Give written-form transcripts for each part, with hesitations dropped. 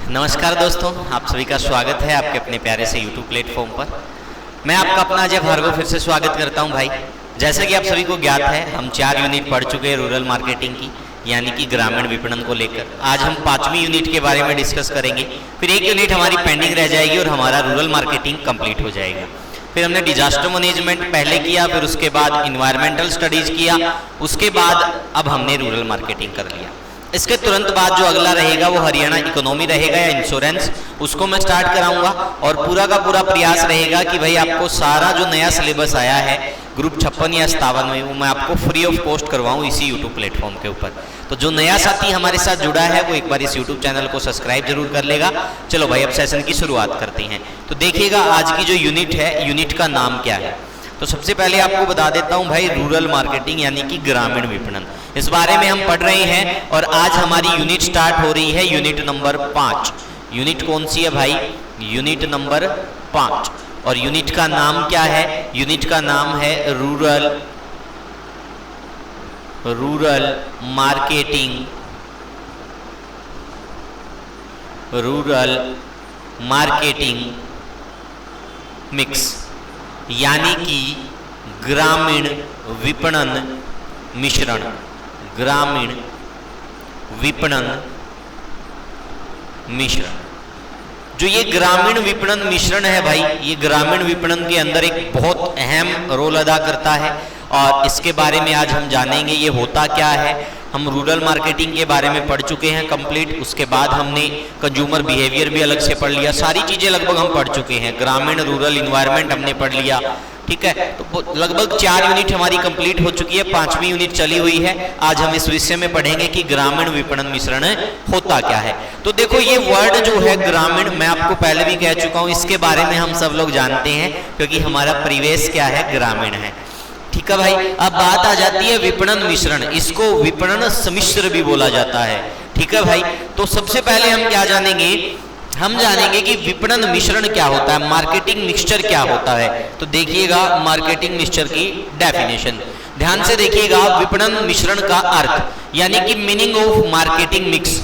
नमस्कार दोस्तों, आप सभी का स्वागत है आपके अपने प्यारे से YouTube प्लेटफॉर्म पर। मैं आपका अपना अजय भार्गव फिर से स्वागत करता हूं भाई। जैसा कि आप सभी को ज्ञात है, हम 4 यूनिट पढ़ चुके हैं रूरल मार्केटिंग की, यानी कि ग्रामीण विपणन को लेकर। आज हम 5वीं यूनिट के बारे में डिस्कस करेंगे। फिर एक यूनिट हमारी पेंडिंग रह जाएगी और हमारा रूरल मार्केटिंग कंप्लीट हो जाएगा। फिर हमने डिजास्टर मैनेजमेंट पहले किया, फिर उसके बाद इन्वायरमेंटल स्टडीज किया, उसके बाद अब हमने रूरल मार्केटिंग कर लिया। इसके तुरंत बाद जो अगला रहेगा वो हरियाणा इकोनॉमी रहेगा या इंश्योरेंस, उसको मैं स्टार्ट कराऊंगा। और पूरा का पूरा प्रयास रहेगा कि भाई आपको सारा जो नया सिलेबस आया है ग्रुप 56 या 57 में, वो मैं आपको फ्री ऑफ कॉस्ट करवाऊं इसी यूट्यूब प्लेटफॉर्म के ऊपर। तो जो नया साथी हमारे साथ जुड़ा है वो एक बार इस यूट्यूब चैनल को सब्सक्राइब जरूर कर लेगा। चलो भाई, अब सेशन की शुरुआत करते हैं। तो देखिएगा आज की जो यूनिट है, यूनिट का नाम क्या है। तो सबसे पहले आपको बता देता हूं भाई, रूरल मार्केटिंग यानी कि ग्रामीण विपणन, इस बारे में हम पढ़ रहे हैं। और आज हमारी यूनिट स्टार्ट हो रही है, यूनिट नंबर 5। यूनिट कौन सी है भाई? Unit number 5। और यूनिट का नाम क्या है? यूनिट का नाम है rural marketing, rural marketing mix, यानी कि ग्रामीण विपणन मिश्रण। ग्रामीण विपणन मिश्रण, जो ये ग्रामीण विपणन मिश्रण है भाई, ये ग्रामीण विपणन के अंदर एक बहुत अहम रोल अदा करता है। और इसके बारे में आज हम जानेंगे ये होता क्या है। हम रूरल मार्केटिंग के बारे में पढ़ चुके हैं कंप्लीट, उसके बाद हमने कंज्यूमर बिहेवियर भी अलग से पढ़ लिया। सारी चीजें लगभग हम पढ़ चुके हैं। ग्रामीण रूरल इन्वायरमेंट हमने पढ़ लिया, ठीक है। तो लगभग 4 यूनिट हमारी कंप्लीट हो चुकी है, 5वीं यूनिट चली हुई है। आज हम इस विषय में पढ़ेंगे कि ग्रामीण विपणन मिश्रण होता क्या है। तो देखो, ये वर्ड जो है ग्रामीण, मैं आपको पहले भी कह चुका हूं, इसके बारे में हम सब लोग जानते हैं क्योंकि हमारा परिवेश क्या है, ग्रामीण है, ठीक है भाई। अब बात आ जाती है विपणन मिश्रण, इसको विपणन सम्मिश्र भी बोला जाता है, ठीक है भाई। तो सबसे पहले हम क्या जानेंगे? हम जानेंगे कि विपणन मिश्रण क्या होता है, मार्केटिंग मिक्सचर क्या होता है। तो देखिएगा मार्केटिंग मिक्सचर की डेफिनेशन, ध्यान से देखिएगा। विपणन मिश्रण का अर्थ, यानी कि मीनिंग ऑफ मार्केटिंग मिक्स,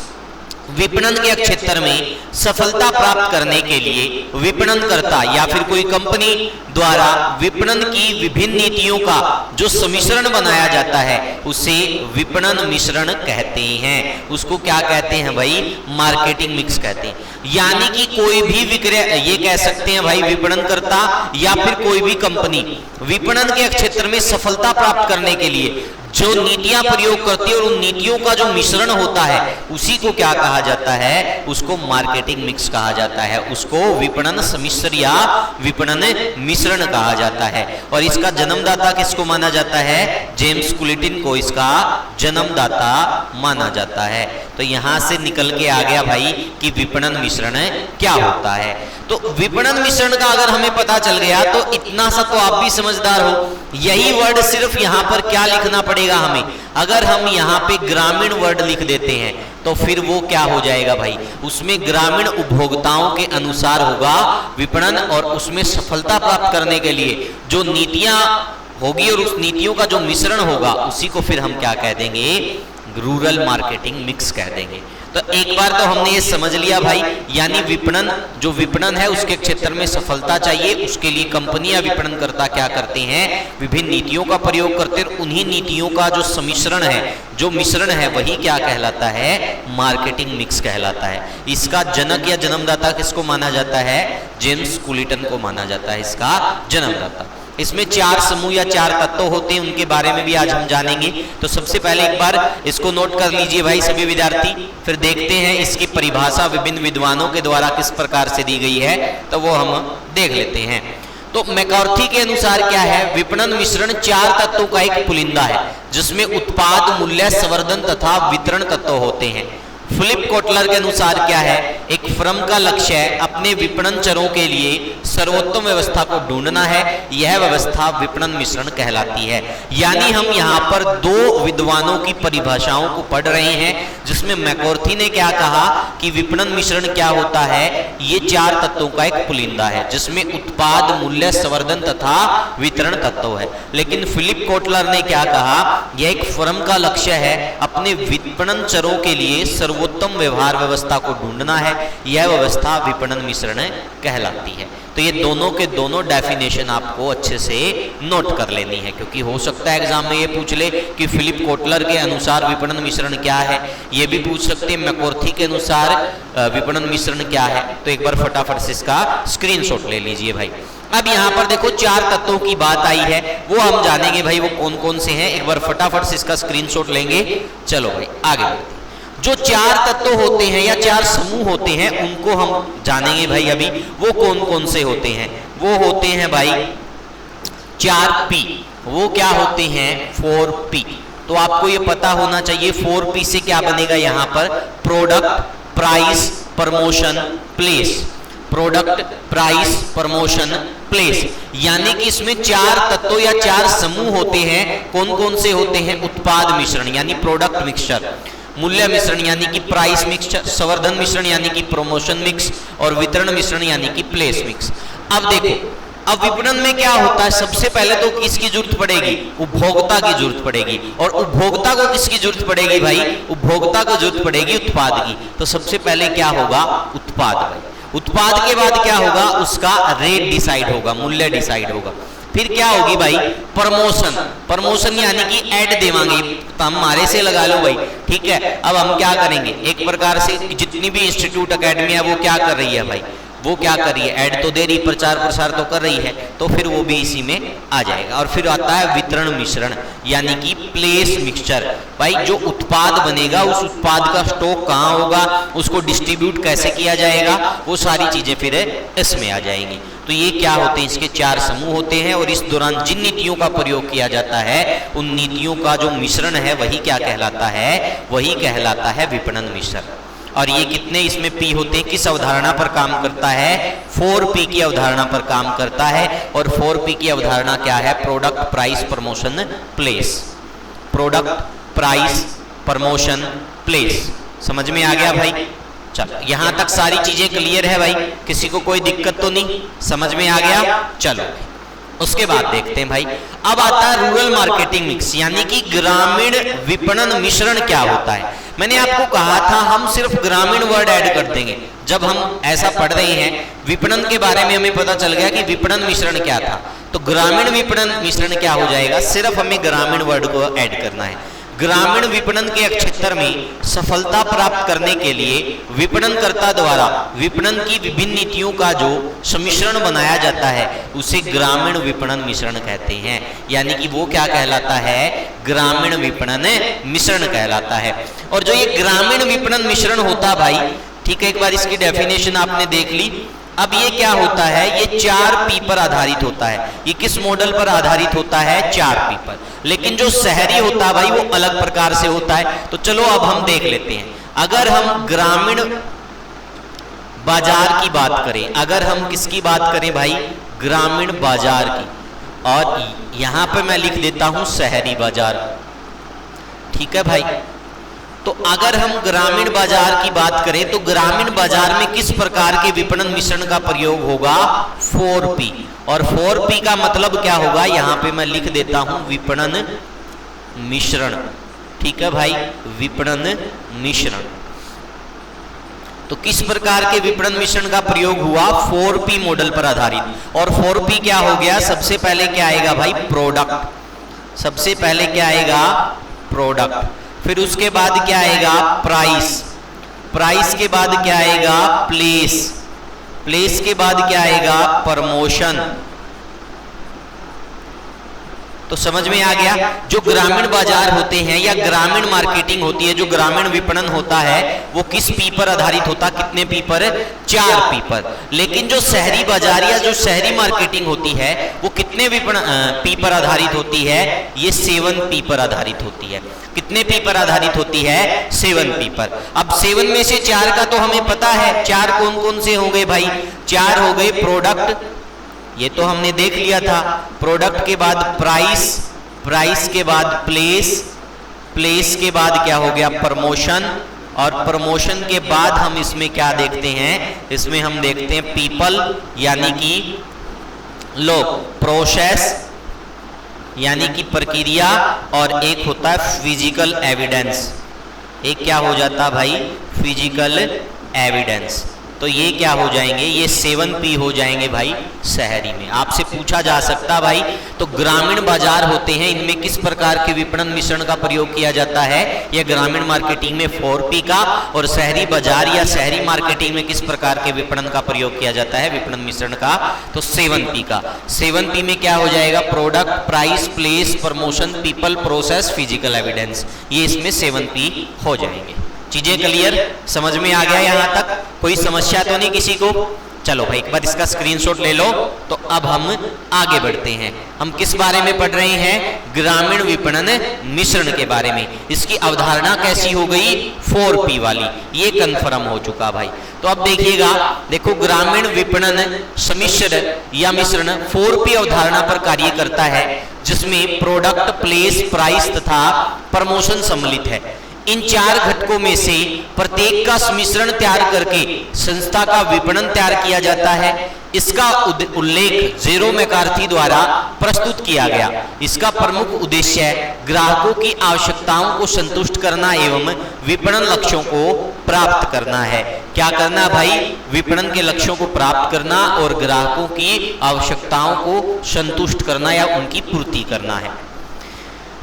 विपणन के क्षेत्र में सफलता प्राप्त करने के लिए विपणनकर्ता या फिर कोई कंपनी द्वारा विपणन की विभिन्न नीतियों का जो सम्मिश्रण बनाया जाता है उसे विपणन मिश्रण कहते हैं। उसको क्या कहते हैं भाई? मार्केटिंग मिक्स कहते हैं। यानी कि कोई भी विक्रय, ये कह सकते हैं भाई विपणनकर्ता या फिर कोई भी कंपनी विपणन के क्षेत्र में सफलता प्राप्त करने के लिए जो नीतियां प्रयोग करती है और उन नीतियों का जो मिश्रण होता है उसी को क्या कहा जाता है? उसको मार्केटिंग मिक्स कहा जाता है, उसको विपणन सम्मिश्र या विपणन मिश्रण कहा जाता है। और इसका जन्मदाता किसको माना जाता है? जेम्स कुलिटिन को इसका जन्मदाता माना जाता है। तो यहां से निकल के आ गया भाई कि विपणन मिश्रण क्या होता है। तो विपणन मिश्रण का अगर हमें पता चल गया तो इतना सा तो आप भी समझदार हो। यही वर्ड सिर्फ यहां पर क्या लिखना पड़ेगा हमें? अगर हम यहां पे ग्रामीण वर्ड लिख देते हैं तो फिर वो क्या हो जाएगा भाई? उसमें ग्रामीण उपभोक्ताओं के अनुसार होगा विपणन, और उसमें सफलता प्राप्त करने के लिए जो नीतियां होगी और उस नीतियों का जो मिश्रण होगा उसी को फिर हम क्या कह देंगे? रूरल मार्केटिंग मिक्स कह देंगे। तो एक बार तो हमने ये समझ लिया भाई, यानी विपणन, जो विपणन है उसके क्षेत्र में सफलता चाहिए, उसके लिए कंपनियां विपणनकर्ता क्या करते हैं? विभिन्न नीतियों का प्रयोग करते हैं। उन्हीं नीतियों का जो सम्मिश्रण है, जो मिश्रण है, वही क्या कहलाता है? मार्केटिंग मिक्स कहलाता है। इसका जनक या जन्मदाता किसको माना जाता है? जेम्स कुलिटन को माना जाता है इसका जन्मदाता। इसमें 4 समूह या 4 तत्व होते हैं, उनके बारे में भी आज हम जानेंगे। तो सबसे पहले एक बार इसको नोट कर लीजिए भाई सभी विद्यार्थी, फिर देखते हैं इसकी परिभाषा विभिन्न विद्वानों के द्वारा किस प्रकार से दी गई है, तो वो हम देख लेते हैं। तो मैकॉर्थी के अनुसार क्या है? विपणन मिश्रण 4 तत्वों का एक पुलिंदा है जिसमें उत्पाद, मूल्य, संवर्धन तथा वितरण तत्व होते हैं। फिलिप कोटलर के अनुसार क्या है? एक फर्म का लक्ष्य है अपने विपणन चरों के लिए सर्वोत्तम व्यवस्था को ढूंढना है। यह व्यवस्था विपणन मिश्रण कहलाती है। यानी हम यहाँ पर 2 विद्वानों की परिभाषाओं को पढ़ रहे हैं, जिसमें मैकॉर्थी ने क्या कहा कि विपणन मिश्रण क्या होता है? ये 4 तत्वों का एक पुलिंदा है जिसमें उत्पाद, मूल्य, संवर्धन तथा वितरण तत्व है। लेकिन फिलिप कोटलर ने क्या कहा? यह एक फर्म का लक्ष्य है अपने विपणन चरों के लिए सर्वोत्तम व्यवहार व्यवस्था को ढूंढना है। यह व्यवस्था विपणन मिश्रण कहलाती है। तो ये दोनों के दोनों डेफिनेशन आपको अच्छे से नोट कर लेनी है, क्योंकि हो सकता है एग्जाम में ये पूछ ले कि फिलिप कोटलर के अनुसार विपणन मिश्रण क्या है, ये भी पूछ सकते हैं मैककार्थी के अनुसार विपणन मिश्रण क्या है। तो एक बार फटाफट से इसका स्क्रीनशॉट ले लीजिए भाई। अब यहाँ पर देखो 4 तत्वों की बात आई है, वो हम जानेंगे भाई वो कौन कौन से हैं। एक बार फटाफट से इसका स्क्रीनशॉट लेंगे। चलो भाई आगे बढ़ते हैं। जो 4 तत्व होते हैं या 4 समूह होते हैं उनको हम जानेंगे भाई अभी। वो कौन कौन से होते हैं? वो होते हैं भाई 4P। वो क्या होते हैं? 4P। तो आपको ये पता होना चाहिए 4P से क्या बनेगा यहाँ पर? Product, price, promotion, place. Product, price, promotion, place. यानी कि इसमें 4 तत्व या 4 समूह होते हैं। कौन कौन से होते हैं? उत्पाद मिश्रण यानी प्रोडक्ट मिक्सचर, मूल्य मिश्रण यानी कि प्राइस मिक्सचर, संवर्धन मिश्रण यानी कि प्रमोशन मिक्स, और वितरण मिश्रण यानी कि प्लेस मिक्स। अब देखो, अब विपणन में क्या होता है? सबसे पहले तो किसकी जरूरत पड़ेगी? उपभोक्ता की जरूरत पड़ेगी। और उपभोक्ता को किसकी जरूरत पड़ेगी भाई? उपभोक्ता को जरूरत पड़ेगी उत्पाद की। तो सबसे पहले क्या होगा? उत्पाद भाई। उत्पाद के बाद क्या होगा? उसका रेट डिसाइड होगा, मूल्य डिसाइड होगा। फिर क्या होगी भाई? प्रमोशन। प्रमोशन यानी कि ऐड देवांगे, तो हम हमारे से लगा लो भाई, ठीक है। अब हम क्या करेंगे? एक प्रकार से जितनी भी इंस्टीट्यूट अकेडमी है वो क्या कर रही है भाई? वो क्या कर रही है? ऐड तो दे रही, प्रचार प्रसार तो कर रही है, तो फिर वो भी इसी में आ जाएगा। और फिर आता है वितरण मिश्रण यानी कि प्लेस मिक्सचर। भाई जो उत्पाद बनेगा उस उत्पाद का स्टॉक कहाँ होगा, उसको डिस्ट्रीब्यूट कैसे किया जाएगा, वो सारी चीजें फिर इसमें आ जाएंगी। तो ये क्या होते हैं? इसके 4 समूह होते हैं, और इस दौरान जिन नीतियों का प्रयोग किया जाता है उन नीतियों का जो मिश्रण है वही क्या कहलाता है? वही कहलाता है विपणन मिश्रण। और ये कितने इसमें P होते हैं? किस अवधारणा पर काम करता है? 4P की अवधारणा पर काम करता है। और 4P की अवधारणा क्या है? Product, price, promotion, place. Product, price, promotion, place. समझ में आ गया भाई? चलो यहां तक सारी चीजें क्लियर है भाई, किसी को कोई दिक्कत तो नहीं? समझ में आ गया? चलो उसके बाद देखते हैं भाई। अब आता है रूरल मार्केटिंग मिक्स यानी कि ग्रामीण विपणन मिश्रण क्या होता है। मैंने आपको कहा था हम सिर्फ ग्रामीण वर्ड ऐड कर देंगे। जब हम ऐसा पढ़ रहे हैं विपणन के बारे में, हमें पता चल गया कि विपणन मिश्रण क्या था, तो ग्रामीण विपणन मिश्रण क्या हो जाएगा? सिर्फ हमें ग्रामीण वर्ड को ऐड करना है। ग्रामीण विपणन के क्षेत्र में सफलता प्राप्त करने के लिए विपणनकर्ता द्वारा विपणन की विभिन्न नीतियों का जो सम्मिश्रण बनाया जाता है उसे ग्रामीण विपणन मिश्रण कहते हैं। यानी कि वो क्या कहलाता है? ग्रामीण विपणन मिश्रण कहलाता है। और जो ये ग्रामीण विपणन मिश्रण होता भाई, ठीक है, एक बार इसकी डेफिनेशन आपने देख ली। अब ये क्या होता है? ये 4P पर आधारित होता है। ये किस मॉडल पर आधारित होता है? 4P पर। लेकिन जो शहरी होता है भाई वो अलग प्रकार से होता है। तो चलो अब हम देख लेते हैं। अगर हम ग्रामीण बाजार की बात करें, अगर हम किसकी बात करें भाई? ग्रामीण बाजार की, और यहां पे मैं लिख देता हूं शहरी बाजार, ठीक है भाई। तो अगर हम ग्रामीण बाजार की बात करें तो ग्रामीण बाजार में किस प्रकार के विपणन मिश्रण का प्रयोग होगा? 4P। और 4P का मतलब क्या होगा? यहां पे मैं लिख देता हूं विपणन मिश्रण, ठीक है भाई, विपणन मिश्रण। तो किस प्रकार के विपणन मिश्रण का प्रयोग हुआ? 4P मॉडल पर आधारित। और 4P क्या हो गया? सबसे पहले क्या आएगा भाई? प्रोडक्ट। सबसे पहले क्या आएगा? प्रोडक्ट। फिर उसके बाद क्या आएगा? प्राइस। प्राइस के बाद क्या आएगा? प्लेस। प्लेस के बाद क्या आएगा? प्रमोशन। तो समझ में आ गया? जो ग्रामीण बाजार होते हैं या ग्रामीण मार्केटिंग होती है, जो ग्रामीण विपणन होता है वो किस P पर आधारित होता? कितने P पर? 4P पर। लेकिन जो शहरी बाजार या जो शहरी मार्केटिंग होती है वो कितने P पर आधारित होती है? ये 7P पर आधारित होती है। कितने P पर आधारित होती है? 7P पर। अब 7 में से 4 का तो हमें पता है। 4 कौन कौन से हो गए भाई? 4 हो गए प्रोडक्ट, ये तो हमने देख लिया था। प्रोडक्ट के बाद प्राइस, प्राइस के बाद प्लेस, प्लेस के बाद क्या हो गया? प्रमोशन, और प्रमोशन के बाद हम इसमें क्या देखते हैं? इसमें हम देखते हैं पीपल यानी कि लोग, प्रोसेस यानी कि प्रक्रिया, और एक होता है फिजिकल एविडेंस। एक क्या हो जाता है भाई? Physical evidence. तो ये क्या हो जाएंगे, ये 7P हो जाएंगे भाई शहरी में। आपसे पूछा जा सकता भाई तो ग्रामीण बाजार होते हैं, इनमें किस प्रकार के विपणन मिश्रण का प्रयोग किया जाता है, यह ग्रामीण मार्केटिंग में 4P का, और शहरी बाजार या शहरी मार्केटिंग में किस प्रकार के विपणन का प्रयोग किया जाता है, विपणन मिश्रण का, तो 7P का। 7P में क्या हो जाएगा, product, price, place, promotion, people, process, physical evidence, ये इसमें 7P हो जाएंगे। चीजें क्लियर, समझ में आ गया यहाँ तक, कोई समस्या तो नहीं किसी को? चलो भाई एक बार इसका स्क्रीनशॉट ले लो। तो अब हम आगे बढ़ते हैं, हम किस बारे में पढ़ रहे हैं, ग्रामीण विपणन मिश्रण के बारे में। इसकी अवधारणा कैसी हो गई, 4P वाली, ये कंफर्म हो चुका भाई। तो अब देखिएगा, देखो ग्रामीण विपणन सम्मिश्रण या मिश्रण 4P अवधारणा पर कार्य करता है, जिसमें प्रोडक्ट, प्लेस, प्राइस तथा प्रमोशन सम्मिलित है। इन 4 घटकों में से प्रत्येक का सम्मिश्रण तैयार करके संस्था का विपणन तैयार किया जाता है। इसका उल्लेख जेरो मैकार्थी द्वारा प्रस्तुत किया गया। इसका प्रमुख उद्देश्य ग्राहकों की आवश्यकताओं को संतुष्ट करना एवं विपणन लक्ष्यों को प्राप्त करना है। क्या करना भाई, विपणन के लक्ष्यों को प्राप्त करना और ग्राहकों की आवश्यकताओं को संतुष्ट करना या उनकी पूर्ति करना है।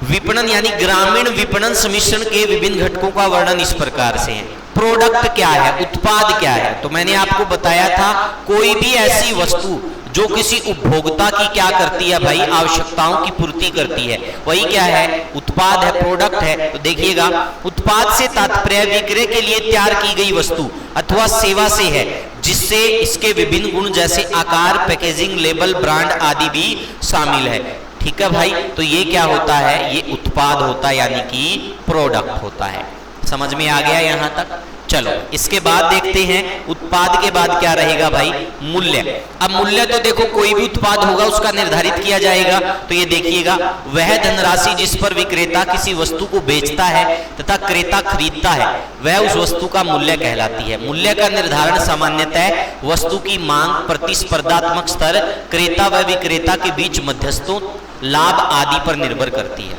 विपणन यानी ग्रामीण विपणन सम्मिश्रण के विभिन्न घटकों का वर्णन इस प्रकार से है। प्रोडक्ट क्या है, उत्पाद क्या है, तो मैंने आपको बताया था कोई भी ऐसी वस्तु जो किसी उपभोक्ता की क्या करती है भाई, आवश्यकताओं की पूर्ति करती है, वही क्या है, उत्पाद है, प्रोडक्ट है। तो देखिएगा, उत्पाद से तात्पर्य विक्रय के लिए तैयार की गई वस्तु अथवा सेवा से है, जिससे इसके विभिन्न गुण जैसे आकार, पैकेजिंग, लेबल, ब्रांड आदि भी शामिल है। ठीक है भाई, तो ये क्या होता है, ये उत्पाद होता है, यानी कि प्रोडक्ट होता है। समझ में आ गया यहाँ तक? चलो इसके बाद देखते हैं, उत्पाद के बाद क्या रहेगा भाई, मूल्य। अब मूल्य तो देखो कोई भी उत्पाद होगा उसका निर्धारित किया जाएगा। तो ये देखिएगा, वह धनराशि जिस पर विक्रेता किसी वस्तु को बेचता है तथा क्रेता खरीदता है, वह उस वस्तु का मूल्य कहलाती है। मूल्य का निर्धारण सामान्यतः वस्तु की मांग, प्रतिस्पर्धात्मक स्तर, क्रेता व विक्रेता के बीच मध्यस्थों, लाभ आदि पर निर्भर करती है।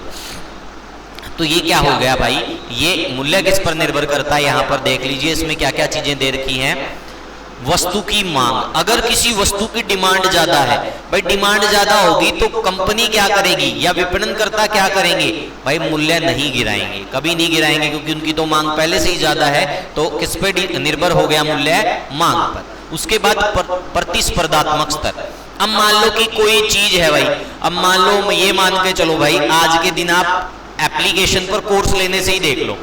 तो ये क्या हो गया भाई, ये मूल्य किस पर निर्भर करता है, यहाँ पर देख लीजिए, इसमें क्या क्या चीजें दे रखी हैं। वस्तु की मांग, अगर किसी वस्तु की डिमांड ज्यादा है भाई, डिमांड ज्यादा होगी तो कंपनी क्या करेगी या विपणनकर्ता क्या करेंगे भाई, मूल्य नहीं गिराएंगे, कभी नहीं गिराएंगे, क्योंकि उनकी तो मांग पहले से ही ज्यादा है। तो किस पे निर्भर हो गया मूल्य, मांग पर। उसके बाद प्रतिस्पर्धात्मक स्तर। अब मान लो कि कोई चीज है भाई, अब मान लो ये मान के चलो भाई, आज के दिन आप एप्लीकेशन पर कोर्स लेने से ही देख लो,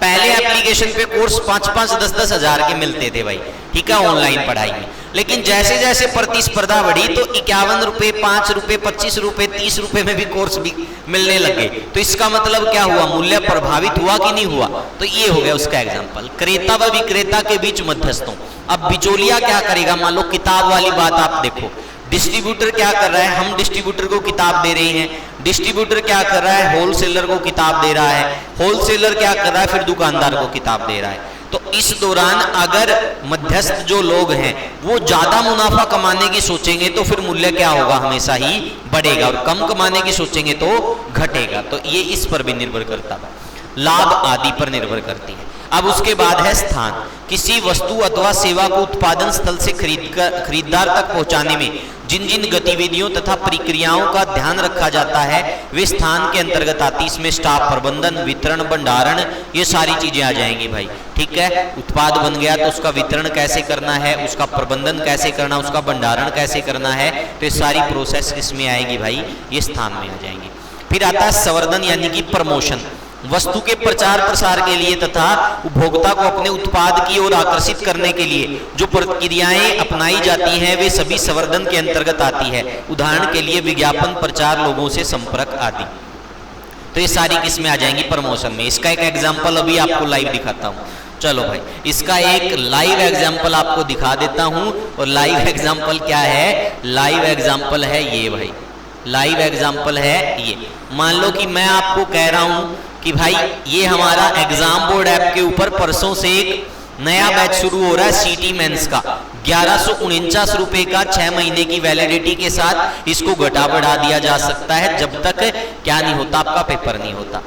पहले एप्लीकेशन पे कोर्स 5-5, 10-10 हजार के मिलते थे भाई, ठीक है, ऑनलाइन पढ़ाई में। लेकिन जैसे जैसे प्रतिस्पर्धा बढ़ी तो 51 रुपए, 5 रुपए, 25 रुपए, 30 रुपए में भी कोर्स भी मिलने लगे। तो इसका मतलब क्या हुआ, मूल्य प्रभावित हुआ कि नहीं हुआ? तो ये हो गया उसका एग्जाम्पल। क्रेता व विक्रेता के बीच मध्यस्थों। अब बिचौलिया क्या करेगा, मान लो किताब वाली बात आप देखो, डिस्ट्रीब्यूटर क्या कर रहा है, हम डिस्ट्रीब्यूटर को किताब दे रहे हैं, डिस्ट्रीब्यूटर क्या कर रहा है, होलसेलर को किताब दे रहा है, होलसेलर क्या कर रहा है, फिर दुकानदार को किताब दे रहा है। तो इस दौरान अगर मध्यस्थ जो लोग हैं वो ज्यादा मुनाफा कमाने की सोचेंगे तो फिर मूल्य क्या होगा, हमेशा ही बढ़ेगा, और कम कमाने की सोचेंगे तो घटेगा। तो ये इस पर भी निर्भर करता है, लाभ आदि पर निर्भर करती है। अब उसके बाद है स्थान। किसी वस्तु अथवा सेवा को उत्पादन स्थल से खरीदार तक पहुंचाने में जिन जिन गतिविधियों तथा प्रक्रियाओं का ध्यान रखा जाता है वे स्थान के अंतर्गत आती। इसमें स्टाफ प्रबंधन, वितरण, भंडारण, ये सारी चीजें आ जाएंगी भाई। ठीक है, उत्पाद बन गया तो उसका वितरण कैसे करना है, उसका प्रबंधन कैसे करना, उसका भंडारण कैसे करना है, तो ये सारी प्रोसेस इसमें आएगी भाई, ये स्थान में आ जाएंगी। फिर आता है संवर्धन यानी कि प्रमोशन। वस्तु के प्रचार प्रसार के लिए तथा उपभोक्ता को अपने उत्पाद की ओर आकर्षित करने के लिए जो प्रक्रियाएं अपनाई जाती हैं वे सभी संवर्धन के अंतर्गत आती है। उदाहरण के लिए विज्ञापन, प्रचार, लोगों से संपर्क आदि। तो ये सारी किसमें आ जाएंगी, प्रमोशन में। इसका एक एग्जाम्पल अभी आपको लाइव दिखाता हूँ। चलो भाई, इसका एक लाइव एग्जाम्पल आपको दिखा देता हूँ। और लाइव एग्जाम्पल क्या है, लाइव एग्जाम्पल है ये भाई, लाइव एग्जाम्पल है ये। 49 लो कि मैं आपको कह रहा हूँ कि भाई ये हमारा एग्जाम बोर्ड ऐप के ऊपर परसों से एक नया बैच शुरू हो रहा है सीटी मेंस का। 1149 रुपए का 6 महीने की वैलिडिटी के साथ इसको घटा बढ़ा दिया जा सकता है जब तक क्या नहीं होता, आपका पेपर नहीं होता।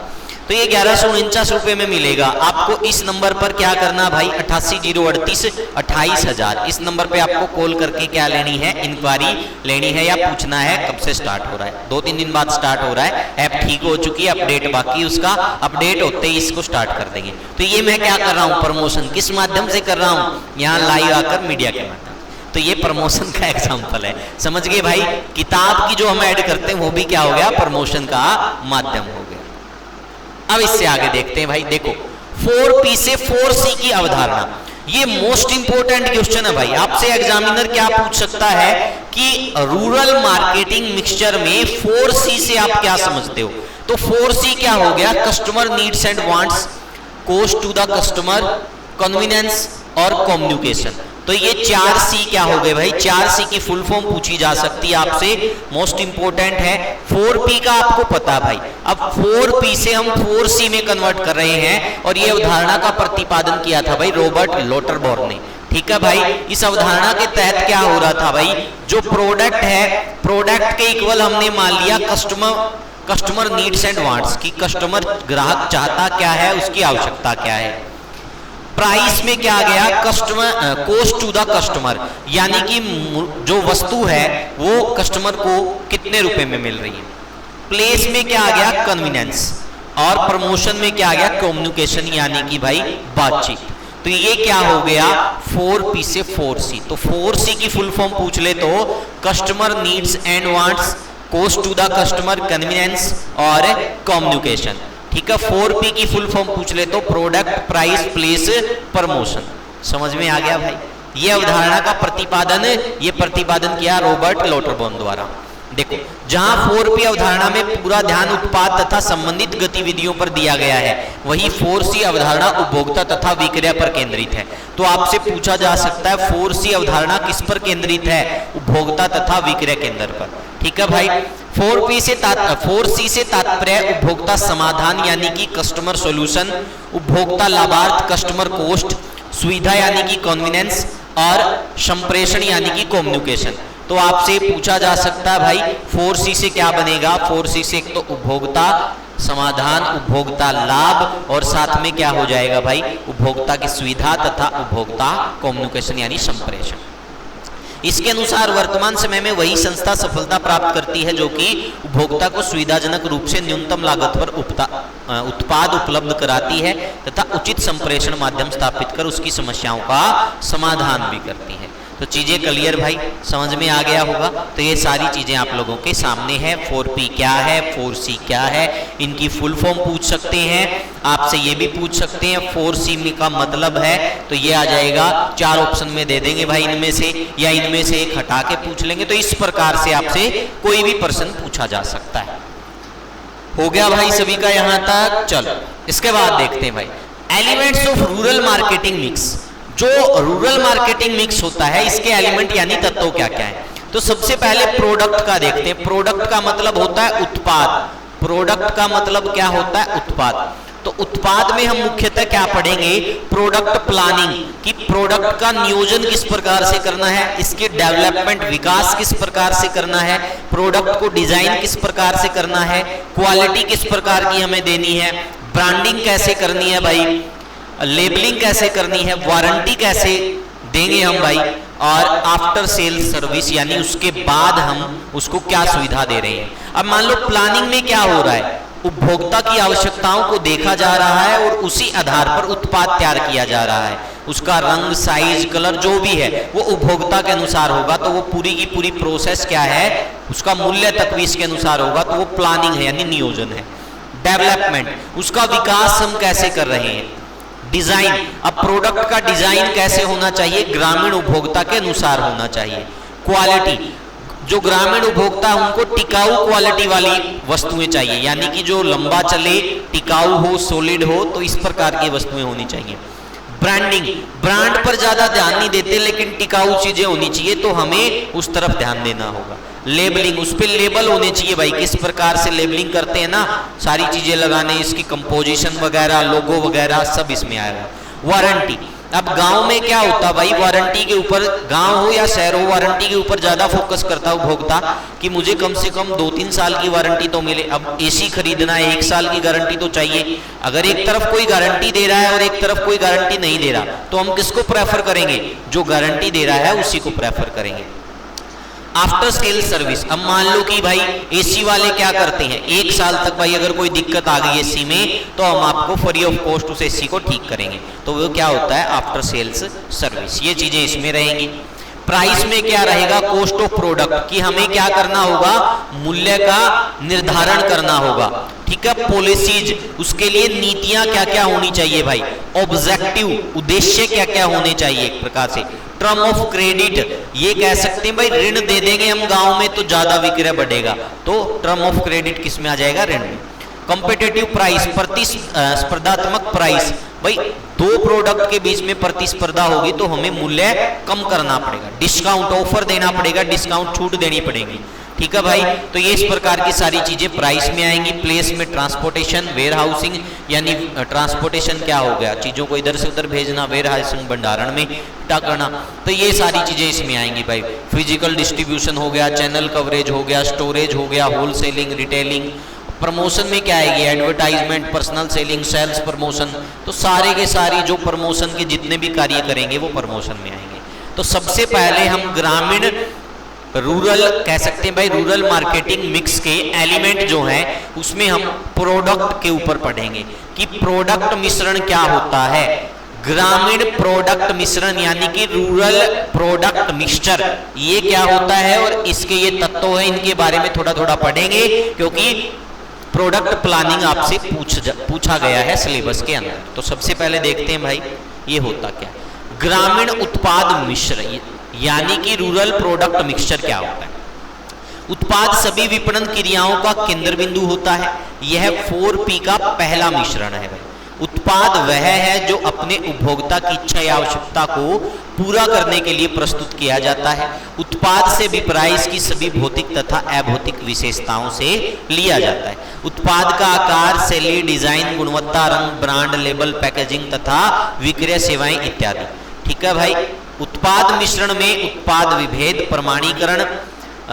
तो ये 1149 रुपए में मिलेगा। आपको इस नंबर पर क्या करना भाई, 88,038 28,000, इस नंबर पे आपको कॉल करके क्या लेनी है, इंक्वायरी लेनी है या पूछना है कब से स्टार्ट हो रहा है। 2-3 दिन बाद स्टार्ट हो रहा है, ऐप ठीक हो चुकी है, अपडेट बाकी, उसका अपडेट होते ही इसको स्टार्ट कर देंगे। तो ये मैं क्या कर रहा हूँ, प्रमोशन किस माध्यम से कर रहा हूँ, यहाँ लाइव आकर मीडिया के माध्यम। तो ये प्रमोशन का एग्जाम्पल है, समझ गए भाई। किताब की जो हम ऐड करते हैं वो भी क्या हो गया, प्रमोशन का माध्यम हो गया। अब इससे आगे देखते हैं भाई, देखो 4P से 4C की अवधारणा, ये मोस्ट इंपोर्टेंट क्वेश्चन है भाई। आपसे एग्जामिनर क्या पूछ सकता है कि रूरल मार्केटिंग मिक्सचर में 4C से आप क्या समझते हो। तो 4C क्या हो गया, customer needs and wants, cost to the customer, convenience और कम्युनिकेशन। तो ये 4C क्या हो गए भाई, 4C की फुल फॉर्म पूछी जा सकती है आपसे, मोस्ट इंपोर्टेंट है। 4P का आपको पता भाई, अब 4P से हम 4C में कन्वर्ट कर रहे हैं, और ये अवधारणा का प्रतिपादन किया था भाई रॉबर्ट लोटरबॉर्न ने। ठीक है भाई, इस अवधारणा के तहत क्या हो रहा था भाई, जो प्रोडक्ट है, प्रोडक्ट के इक्वल हमने मान लिया कस्टमर नीड्स एंड वांट्स, की कस्टमर ग्राहक चाहता क्या है, उसकी आवश्यकता क्या है। प्राइस में क्या आ गया, customer cost to the customer, यानी कि जो वस्तु है वो कस्टमर को कितने रुपए में मिल रही है। प्लेस में क्या आ गया, कन्वीनियंस, और प्रमोशन में क्या आ गया, कम्युनिकेशन, यानी कि भाई बातचीत। तो ये क्या हो गया, 4P से 4C। तो 4C की फुल फॉर्म पूछ ले तो customer needs and wants, cost to the customer, convenience और कम्युनिकेशन। ठीक है, 4P की फुल फॉर्म पूछ ले तो प्रोडक्ट, प्राइस, प्लेस, प्रमोशन। समझ में आ गया भाई, ये अवधारणा का प्रतिपादन किया रॉबर्ट लोटरबॉर्न द्वारा। देखो, जहां 4P अवधारणा में पूरा ध्यान उत्पाद तथा संबंधित गतिविधियों पर दिया गया है, वही 4C अवधारणा उपभोक्ता तथा विक्रय पर केंद्रित है। तो आपसे पूछा जा सकता है 4C अवधारणा किस पर केंद्रित है, उपभोक्ता तथा विक्रय केंद्र पर। ठीक है भाई, 4C से तात्पर्य उपभोक्ता समाधान यानी कि कस्टमर सॉल्यूशन, उपभोक्ता लाभार्थ कस्टमर कॉस्ट, सुविधा यानी कि कन्वीनियंस, और संप्रेषण यानी कि कम्युनिकेशन। तो आपसे पूछा जा सकता है भाई 4C से क्या बनेगा, 4C से एक तो उपभोक्ता समाधान, उपभोक्ता लाभ, और साथ में क्या हो जाएगा भाई, उपभोक्ता की सुविधा तथा उपभोक्ता कम्युनिकेशन यानी संप्रेषण। इसके अनुसार वर्तमान समय में वही संस्था सफलता प्राप्त करती है जो कि उपभोक्ता को सुविधाजनक रूप से न्यूनतम लागत पर उत्पाद उपलब्ध कराती है तथा उचित संप्रेषण माध्यम स्थापित कर उसकी समस्याओं का समाधान भी करती है। तो चीजें क्लियर भाई, समझ में आ गया होगा। तो ये सारी चीजें आप लोगों के सामने है। 4P क्या है, 4C क्या है, इनकी फुल फॉर्म पूछ सकते हैं, आपसे ये भी पूछ सकते हैं 4C का मतलब है, तो ये आ जाएगा, 4 ऑप्शन में दे देंगे भाई इनमें से, या इनमें से एक हटा के पूछ लेंगे। तो इस प्रकार से आपसे कोई भी प्रश्न पूछा जा सकता है। हो गया भाई सभी का यहाँ तक। चलो इसके बाद देखते हैं भाई elements of rural marketing mix. जो रूरल मार्केटिंग मिक्स होता है, इसके एलिमेंट यानी तत्व क्या क्या है। तो सबसे पहले प्रोडक्ट का देखते हैं। प्रोडक्ट का मतलब होता है उत्पाद। प्रोडक्ट का मतलब क्या होता है, उत्पाद। तो उत्पाद में हम मुख्यतः क्या पढ़ेंगे, प्रोडक्ट प्लानिंग, कि प्रोडक्ट का नियोजन किस प्रकार से करना है, इसके डेवलपमेंट, विकास किस प्रकार से करना है, प्रोडक्ट को डिजाइन किस प्रकार से करना है, क्वालिटी किस प्रकार की हमें देनी है, ब्रांडिंग कैसे करनी है भाई, लेबलिंग कैसे करनी है, वारंटी कैसे देंगे हम भाई, और आफ्टर सेल सर्विस यानी उसके बाद हम उसको क्या सुविधा दे रहे हैं। अब मान लो प्लानिंग में क्या हो रहा है, उपभोक्ता की आवश्यकताओं को देखा जा रहा है और उसी आधार पर उत्पाद तैयार किया जा रहा है। उसका रंग, साइज, कलर जो भी है वो उपभोक्ता के अनुसार होगा, तो वो पूरी की पूरी प्रोसेस क्या है, उसका मूल्य तक भी इसके अनुसार होगा, तो वो प्लानिंग है यानी नियोजन है। डेवलपमेंट, उसका विकास हम कैसे कर रहे हैं। डिजाइन, अब प्रोडक्ट का डिजाइन कैसे होना चाहिए, ग्रामीण उपभोक्ता के अनुसार होना चाहिए। क्वालिटी, जो ग्रामीण उपभोक्ता उनको टिकाऊ क्वालिटी वाली वस्तुएं चाहिए, यानी कि जो लंबा चले, टिकाऊ हो, सॉलिड हो, तो इस प्रकार की वस्तुएं होनी चाहिए। ब्रांडिंग, ब्रांड पर ज्यादा ध्यान नहीं देते लेकिन टिकाऊ चीजें होनी चाहिए, तो हमें उस तरफ ध्यान देना होगा। लेबलिंग, उस पर लेबल होने चाहिए भाई, किस प्रकार से लेबलिंग करते हैं ना, सारी चीजें लगाने, इसकी कंपोजिशन वगैरह, लोगो वगैरह सब इसमें आएगा। वारंटी, अब गांव में क्या होता भाई, वारंटी के ऊपर, गांव हो या शहर हो, वारंटी के ऊपर ज्यादा फोकस करता उपभोक्ता कि मुझे कम से कम 2-3 साल की वारंटी तो मिले। अब एसी खरीदना है, 1 साल की गारंटी तो चाहिए। अगर एक तरफ कोई गारंटी दे रहा है और एक तरफ कोई गारंटी नहीं दे रहा, तो हम किसको प्रेफर करेंगे? जो गारंटी दे रहा है उसी को प्रेफर करेंगे। आफ्टर सेल सर्विस, अब मान लो कि भाई एसी वाले क्या करते हैं, 1 साल तक भाई अगर कोई दिक्कत आ गई एसी में तो हम आपको फ्री ऑफ कॉस्ट उस एसी को ठीक करेंगे। तो वो क्या होता है? After sales service. ये चीजें इसमें रहेंगी। प्राइस में क्या रहेगा? कॉस्ट ऑफ प्रोडक्ट, कि हमें क्या करना होगा? मूल्य का निर्धारण करना होगा। ठीक है। पॉलिसीज, उसके लिए नीतियां क्या क्या होनी चाहिए भाई। ऑब्जेक्टिव, उद्देश्य क्या क्या होने चाहिए एक प्रकार से। टर्म ऑफ क्रेडिट, ये कह सकते हैं भाई ऋण दे देंगे हम गांव में तो ज्यादा विक्रय बढ़ेगा, तो टर्म ऑफ क्रेडिट किस में आ जाएगा? ऋण में। कंपेटिटिव प्राइस, प्रतिस्पर्धात्मक प्राइस, भाई 2 प्रोडक्ट के बीच में प्रतिस्पर्धा होगी तो हमें मूल्य कम करना पड़ेगा, डिस्काउंट ऑफर देना पड़ेगा, डिस्काउंट छूट देनी पड़ेगी। ठीक है भाई। तो ये इस प्रकार की सारी चीजें प्राइस में आएंगी। प्लेस में ट्रांसपोर्टेशन, वेयर हाउसिंग, यानी ट्रांसपोर्टेशन क्या हो गया? चीजों को इधर से उधर भेजना, वेयर हाउसिंग भंडारण में इकट्ठा करना, तो ये सारी चीजें इसमें आएंगी भाई। फिजिकल डिस्ट्रीब्यूशन हो गया, चैनल कवरेज हो गया, स्टोरेज हो गया, होलसेलिंग, रिटेलिंग। प्रमोशन में क्या आएगी? Advertisement, personal selling, sales promotion. तो सारे के सारी जो प्रमोशन के जितने भी कार्य करेंगे वो प्रमोशन में आएंगे। तो सबसे पहले हम ग्रामीण, रूरल कह सकते हैं भाई, रूरल मार्केटिंग मिक्स के एलिमेंट जो हैं उसमें हम प्रोडक्ट के ऊपर पढ़ेंगे कि प्रोडक्ट मिश्रण क्या होता है। ग्रामीण प्रोडक्ट मिश्रण यानी कि रूरल प्रोडक्ट मिक्सचर, ये क्या होता है और इसके ये तत्व हैं, इनके बारे में थोड़ा थोड़ा पढ़ेंगे क्योंकि प्रोडक्ट प्लानिंग आपसे पूछा गया है सिलेबस के अंदर। तो सबसे पहले देखते हैं भाई ये होता क्या। ग्रामीण उत्पाद मिश्रण यानी कि रूरल प्रोडक्ट मिक्सचर क्या होता है। उत्पाद सभी विपणन क्रियाओं का केंद्र बिंदु होता है। यह 4P का पहला मिश्रण है भाई। उत्पाद वह है जो अपने उपभोक्ता की इच्छा या आवश्यकता को पूरा करने के लिए प्रस्तुत किया जाता है। उत्पाद से विपर्याय की सभी भौतिक तथा अभौतिक विशेषताओं से लिया जाता है। उत्पाद का आकार, शैली, डिजाइन, गुणवत्ता, रंग, ब्रांड, लेबल, पैकेजिंग तथा विक्रय सेवाएं इत्यादि। ठीक है भाई। उत्पाद मिश्रण में उत्पाद विभेद, प्रमाणीकरण,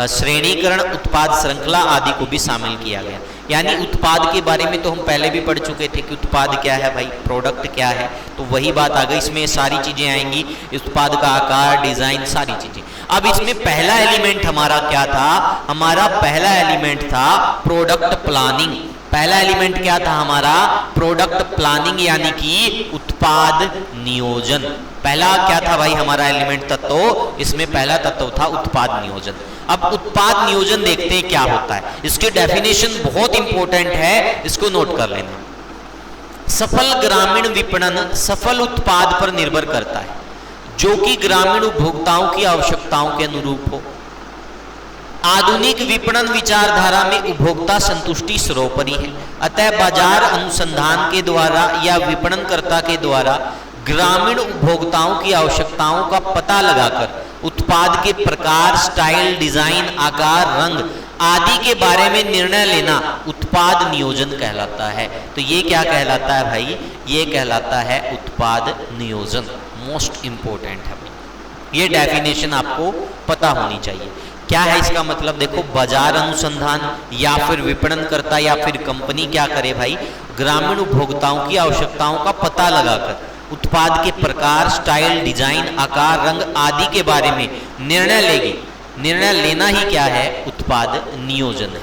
श्रेणीकरण, उत्पाद श्रृंखला आदि को भी शामिल किया गया। यानी उत्पाद के बारे में तो हम पहले भी पढ़ चुके थे कि उत्पाद क्या है भाई, प्रोडक्ट क्या है, तो वही बात आ गई। इसमें सारी चीजें आएंगी, उत्पाद का आकार, डिजाइन, सारी चीजें। अब इसमें पहला एलिमेंट हमारा क्या था? हमारा पहला एलिमेंट था प्रोडक्ट प्लानिंग। पहला एलिमेंट क्या था हमारा? प्रोडक्ट प्लानिंग यानी कि उत्पाद नियोजन। पहला क्या था भाई हमारा एलिमेंट तत्व? इसमें पहला तत्व था उत्पाद नियोजन। अब उत्पाद नियोजन देखते हैं क्या होता है। इसकी डेफिनेशन बहुत इंपॉर्टेंट है, इसको नोट कर लेना। सफल ग्रामीण विपणन सफल उत्पाद पर निर्भर करता है जो कि ग्रामीण उपभोक्ताओं की आवश्यकताओं के अनुरूप हो। आधुनिक विपणन विचारधारा में उपभोक्ता संतुष्टि सर्वोपरि है। अतः बाजार अनुसंधान के द्वारा या विपणनकर्ता के द्वारा ग्रामीण उपभोक्ताओं की आवश्यकताओं का पता लगाकर उत्पाद के प्रकार, स्टाइल, डिजाइन, आकार, रंग आदि के बारे में निर्णय लेना उत्पाद नियोजन कहलाता है। तो ये क्या कहलाता है भाई? ये कहलाता है उत्पाद नियोजन। मोस्ट इंपोर्टेंट है भाई, ये डेफिनेशन आपको पता होनी चाहिए। क्या है इसका मतलब? देखो, बाजार अनुसंधान या फिर विपणनकर्ता या फिर कंपनी क्या करे भाई? ग्रामीण उपभोक्ताओं की आवश्यकताओं का पता लगाकर उत्पाद के प्रकार, स्टाइल, डिजाइन, आकार, रंग आदि के बारे में निर्णय लेगी। निर्णय लेना ही क्या है? उत्पाद नियोजन है,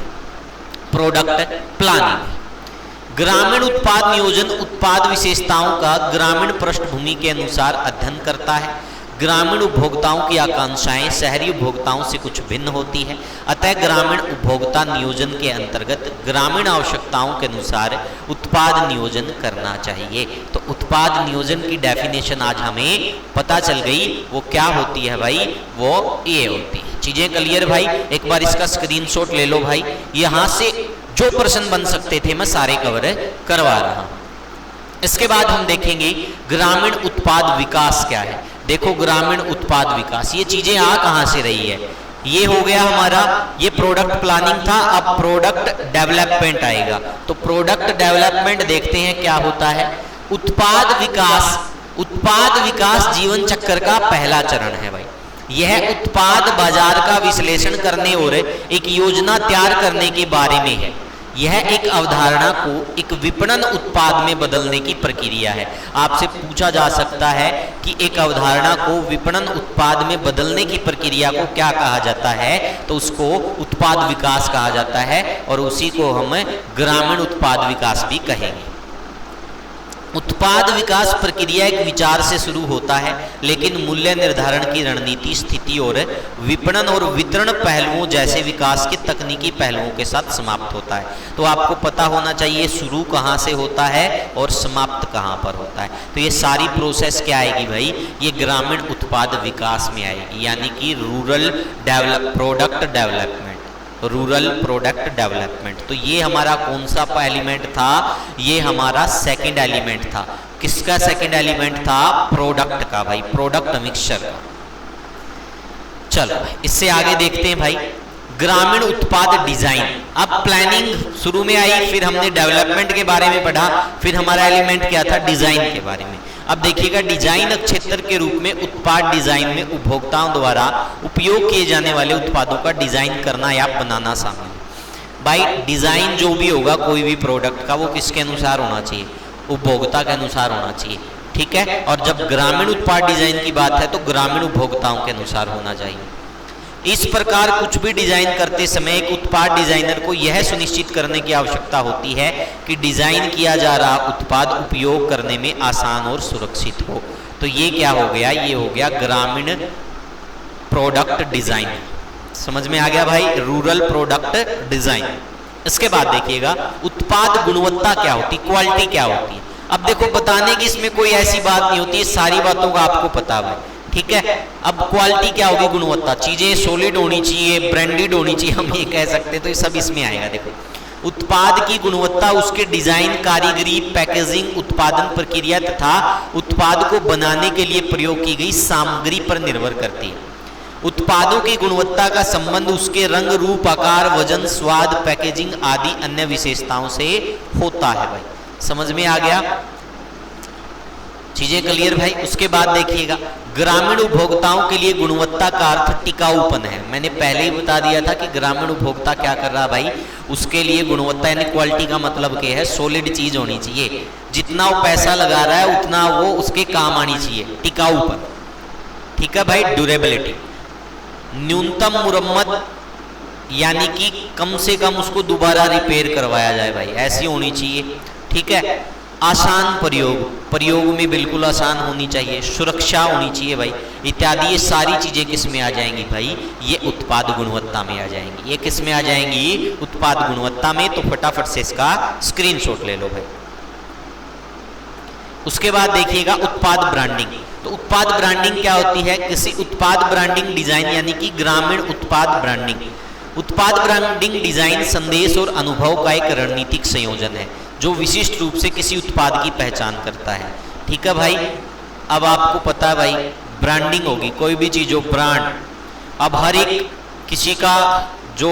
प्रोडक्ट प्लानिंग। ग्रामीण उत्पाद नियोजन उत्पाद विशेषताओं का ग्रामीण पृष्ठभूमि के अनुसार अध्ययन करता है। ग्रामीण उपभोक्ताओं की आकांक्षाएं शहरी उपभोक्ताओं से कुछ भिन्न होती हैं। अतः ग्रामीण उपभोक्ता नियोजन के अंतर्गत ग्रामीण आवश्यकताओं के अनुसार उत्पाद नियोजन करना चाहिए। तो उत्पाद नियोजन की डेफिनेशन आज हमें पता चल गई। वो क्या होती है भाई? वो ये होती है। चीजें क्लियर भाई? एक बार इसका स्क्रीनशॉट ले लो भाई। यहां से जो प्रश्न बन सकते थे मैं सारे कवर करवा रहा हूं। इसके बाद हम देखेंगे ग्रामीण उत्पाद विकास क्या है। देखो, ग्रामीण उत्पाद विकास, ये चीजें आ कहां से रही है? ये हो गया हमारा, ये प्रोडक्ट प्लानिंग था। अब प्रोडक्ट डेवलपमेंट आएगा। तो प्रोडक्ट डेवलपमेंट देखते हैं क्या होता है। उत्पाद विकास उत्पाद विकास जीवन चक्र का पहला चरण है भाई। यह उत्पाद बाजार का विश्लेषण करने और एक योजना तैयार करने के बारे में है। यह एक अवधारणा को एक विपणन उत्पाद में बदलने की प्रक्रिया है। आपसे पूछा जा सकता है कि एक अवधारणा को विपणन उत्पाद में बदलने की प्रक्रिया को क्या कहा जाता है, तो उसको उत्पाद विकास कहा जाता है और उसी को हम ग्रामीण उत्पाद विकास भी कहेंगे। उत्पाद विकास प्रक्रिया एक विचार से शुरू होता है, लेकिन मूल्य निर्धारण की रणनीति, स्थिति और विपणन और वितरण पहलुओं जैसे विकास के तकनीकी पहलुओं के साथ समाप्त होता है। तो आपको पता होना चाहिए शुरू कहाँ से होता है और समाप्त कहाँ पर होता है। तो ये सारी प्रोसेस क्या आएगी भाई, ये ग्रामीण उत्पाद विकास में आएगी, यानी कि rural product development, rural product development. तो ये हमारा कौन सा एलिमेंट था, ये हमारा सेकंड एलिमेंट था। किसका सेकंड एलिमेंट था, प्रोडक्ट का भाई, प्रोडक्ट मिक्सचर का। चलो इससे आगे देखते हैं भाई, ग्रामीण उत्पाद डिजाइन। अब प्लानिंग शुरू में आई, फिर हमने डेवलपमेंट के बारे में पढ़ा, फिर हमारा एलिमेंट क्या था, डिजाइन के बारे में। अब देखिएगा, डिजाइन क्षेत्र के रूप में उत्पाद डिजाइन में उपभोक्ताओं द्वारा उपयोग किए जाने वाले उत्पादों का डिजाइन करना या बनाना शामिल है। भाई डिजाइन जो भी होगा कोई भी प्रोडक्ट का, वो किसके अनुसार होना चाहिए, उपभोक्ता के अनुसार होना चाहिए, ठीक है। और जब ग्रामीण उत्पाद डिजाइन की बात है तो ग्रामीण उपभोक्ताओं के अनुसार होना चाहिए। इस प्रकार कुछ भी डिजाइन करते समय एक उत्पाद डिजाइनर को यह सुनिश्चित करने की आवश्यकता होती है कि डिजाइन किया जा रहा उत्पाद उपयोग करने में आसान और सुरक्षित हो। तो ये क्या हो गया, ये हो गया ग्रामीण प्रोडक्ट डिजाइन। समझ में आ गया भाई, रूरल प्रोडक्ट डिजाइन। इसके बाद देखिएगा, उत्पाद गुणवत्ता क्या होती, क्वालिटी क्या होती है। अब देखो, बताने की इसमें कोई ऐसी बात नहीं होती, सारी बातों का आपको पता है, ठीक है। अब क्वालिटी क्या होगी, गुणवत्ता, चीजें सॉलिड होनी चाहिए, ब्रांडेड होनी चाहिए, हम ये कह सकते हैं। तो ये सब इसमें आएगा। देखो, उत्पाद की गुणवत्ता उसके डिजाइन, कारीगरी, पैकेजिंग, उत्पादन प्रक्रिया तथा उत्पाद को बनाने के लिए प्रयोग की गई सामग्री पर निर्भर करती है। उत्पादों की गुणवत्ता का संबंध उसके रंग, रूप, आकार, वजन, स्वाद, पैकेजिंग आदि अन्य विशेषताओं से होता है भाई। समझ में आ गया, चीजें क्लियर भाई। उसके बाद देखिएगा, ग्रामीण उपभोक्ताओं के लिए गुणवत्ता का अर्थ टिकाऊपन है। मैंने पहले ही बता दिया था कि ग्रामीण उपभोक्ता क्या कर रहा है भाई, उसके लिए गुणवत्ता यानी क्वालिटी का मतलब क्या है, सॉलिड चीज होनी चाहिए, जितना वो पैसा लगा रहा है उतना वो उसके काम आनी चाहिए, टिकाऊपन, ठीक है भाई। ड्यूरेबिलिटी, न्यूनतम मुरम्मत यानी कि कम से कम उसको दोबारा रिपेयर करवाया जाए भाई, ऐसी होनी चाहिए, ठीक है। आसान प्रयोग, प्रयोग में बिल्कुल आसान होनी चाहिए, सुरक्षा होनी चाहिए भाई, इत्यादि। ये सारी चीजें किस में आ जाएंगी भाई, ये उत्पाद गुणवत्ता में आ जाएंगी। ये किस में आ जाएंगी, उत्पाद गुणवत्ता में। तो फटाफट से इसका स्क्रीनशॉट ले लो भाई। उसके बाद देखिएगा, उत्पाद ब्रांडिंग। तो उत्पाद ब्रांडिंग क्या होती है, किसी उत्पाद ब्रांडिंग डिजाइन यानी कि ग्रामीण उत्पाद ब्रांडिंग। उत्पाद ब्रांडिंग डिजाइन संदेश और अनुभव का एक रणनीतिक संयोजन है जो विशिष्ट रूप से किसी उत्पाद की पहचान करता है, ठीक है भाई। अब आपको पता है भाई, ब्रांडिंग होगी, कोई भी चीज हो, ब्रांड। अब हर एक किसी का जो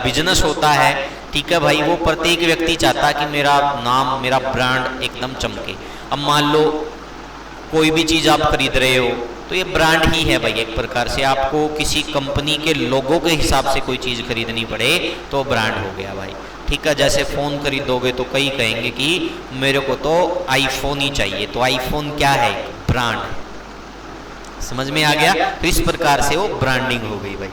बिजनेस होता है, ठीक है भाई, वो प्रत्येक व्यक्ति चाहता है कि मेरा नाम, मेरा ब्रांड एकदम चमके। अब मान लो कोई भी चीज आप खरीद रहे हो तो ये ब्रांड ही है भाई, एक प्रकार से। आपको किसी कंपनी के लोगों के हिसाब से कोई चीज खरीदनी पड़े तो ब्रांड हो गया भाई, ठीक है। जैसे फोन खरीदोगे तो कई कहेंगे कि मेरे को तो आईफोन ही चाहिए, तो आईफोन क्या है, ब्रांड है। समझ में आ गया। तो इस प्रकार से वो ब्रांडिंग हो गई भाई।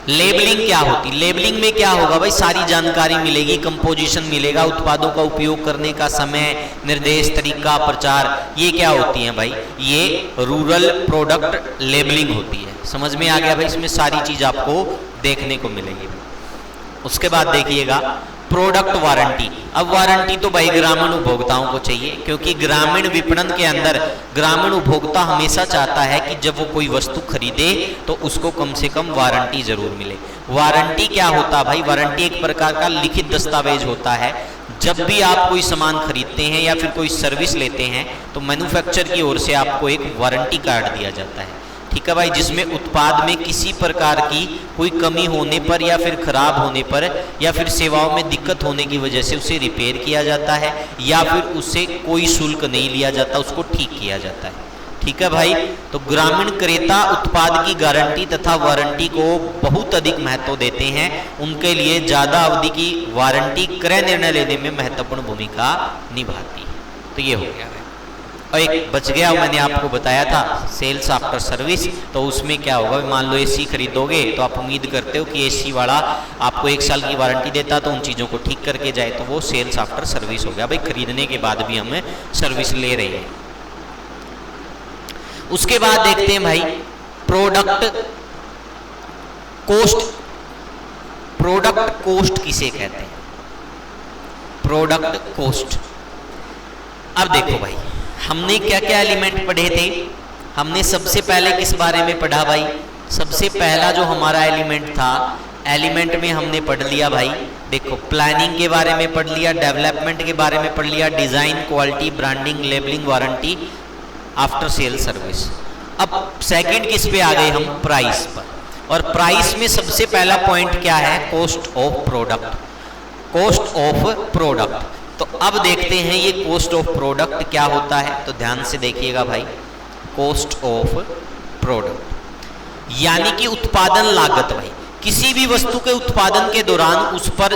लेबलिंग क्या होती, लेबलिंग में क्या होगा भाई, सारी जानकारी मिलेगी, कंपोजिशन मिलेगा, उत्पादों का उपयोग करने का समय, निर्देश, तरीका, प्रचार, ये क्या होती है भाई, ये रूरल प्रोडक्ट लेबलिंग होती है। समझ में आ गया भाई, इसमें सारी चीज आपको देखने को मिलेगी। उसके बाद देखिएगा, प्रोडक्ट वारंटी। अब वारंटी तो भाई ग्रामीण उपभोक्ताओं को चाहिए, क्योंकि ग्रामीण विपणन के अंदर ग्रामीण उपभोक्ता हमेशा चाहता है कि जब वो कोई वस्तु खरीदे तो उसको कम से कम वारंटी जरूर मिले। वारंटी क्या होता है भाई, वारंटी एक प्रकार का लिखित दस्तावेज होता है। जब भी आप कोई सामान खरीदते हैं या फिर कोई सर्विस लेते हैं तो मैन्युफैक्चर की ओर से आपको एक वारंटी कार्ड दिया जाता है, ठीक है भाई, जिसमें उत्पाद में किसी प्रकार की कोई कमी होने पर या फिर खराब होने पर या फिर सेवाओं में दिक्कत होने की वजह से उसे रिपेयर किया जाता है या फिर उससे कोई शुल्क नहीं लिया जाता, उसको ठीक किया जाता है। ठीक है भाई, तो ग्रामीण क्रेता उत्पाद की गारंटी तथा वारंटी को बहुत अधिक महत्व देते हैं। उनके लिए ज्यादा अवधि की वारंटी क्रय निर्णय लेने में महत्वपूर्ण भूमिका निभाती है। तो ये हो गया है। और एक बच गया, मैंने आपको बताया था सेल्स आफ्टर सर्विस। तो उसमें क्या होगा, मान लो एसी खरीदोगे तो आप उम्मीद करते हो कि एसी वाला आपको 1 साल की वारंटी देता तो उन चीज़ों को ठीक करके जाए, तो वो सेल्स आफ्टर सर्विस हो गया भाई, खरीदने के बाद भी हम सर्विस ले रहे हैं। उसके बाद देखते हैं भाई प्रोडक्ट कोस्ट। प्रोडक्ट कोस्ट किसे कहते हैं? Product cost. अब देखो भाई, हमने क्या क्या एलिमेंट पढ़े थे। हमने सबसे पहले किस बारे में पढ़ा भाई? सबसे पहला जो हमारा एलिमेंट था, एलिमेंट में हमने पढ़ लिया भाई, देखो प्लानिंग के बारे में पढ़ लिया, डेवलपमेंट के बारे में पढ़ लिया, design, quality, branding, labelling, warranty, after sale service. अब सेकंड किस पे आ गए हम? प्राइस पर। और प्राइस में सबसे पहला पॉइंट क्या है? Cost of product. Cost of product. तो अब देखते हैं ये कॉस्ट ऑफ प्रोडक्ट क्या होता है, तो ध्यान से देखिएगा भाई। कॉस्ट ऑफ प्रोडक्ट यानी कि उत्पादन लागत भाई, किसी भी वस्तु के उत्पादन के दौरान उस पर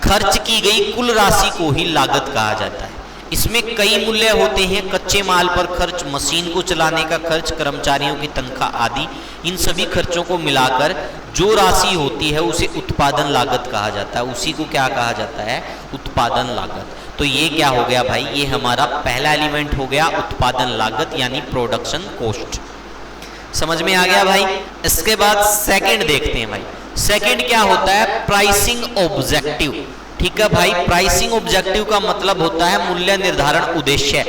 खर्च की गई कुल राशि को ही लागत कहा जाता है। इसमें कई मूल्य होते हैं, कच्चे माल पर खर्च, मशीन को चलाने का खर्च, कर्मचारियों की तनख्वाह आदि। इन सभी खर्चों को मिलाकर जो राशि होती है उसे उत्पादन लागत कहा जाता है। उसी को क्या कहा जाता है? उत्पादन लागत। तो ये क्या हो गया भाई? ये हमारा पहला एलिमेंट हो गया, उत्पादन लागत यानी प्रोडक्शन कॉस्ट। समझ में आ गया भाई? इसके बाद सेकंड देखते हैं भाई। सेकंड क्या होता है? Pricing objective. ठीक है भाई, प्राइसिंग ऑब्जेक्टिव का मतलब होता है मूल्य निर्धारण उद्देश्य।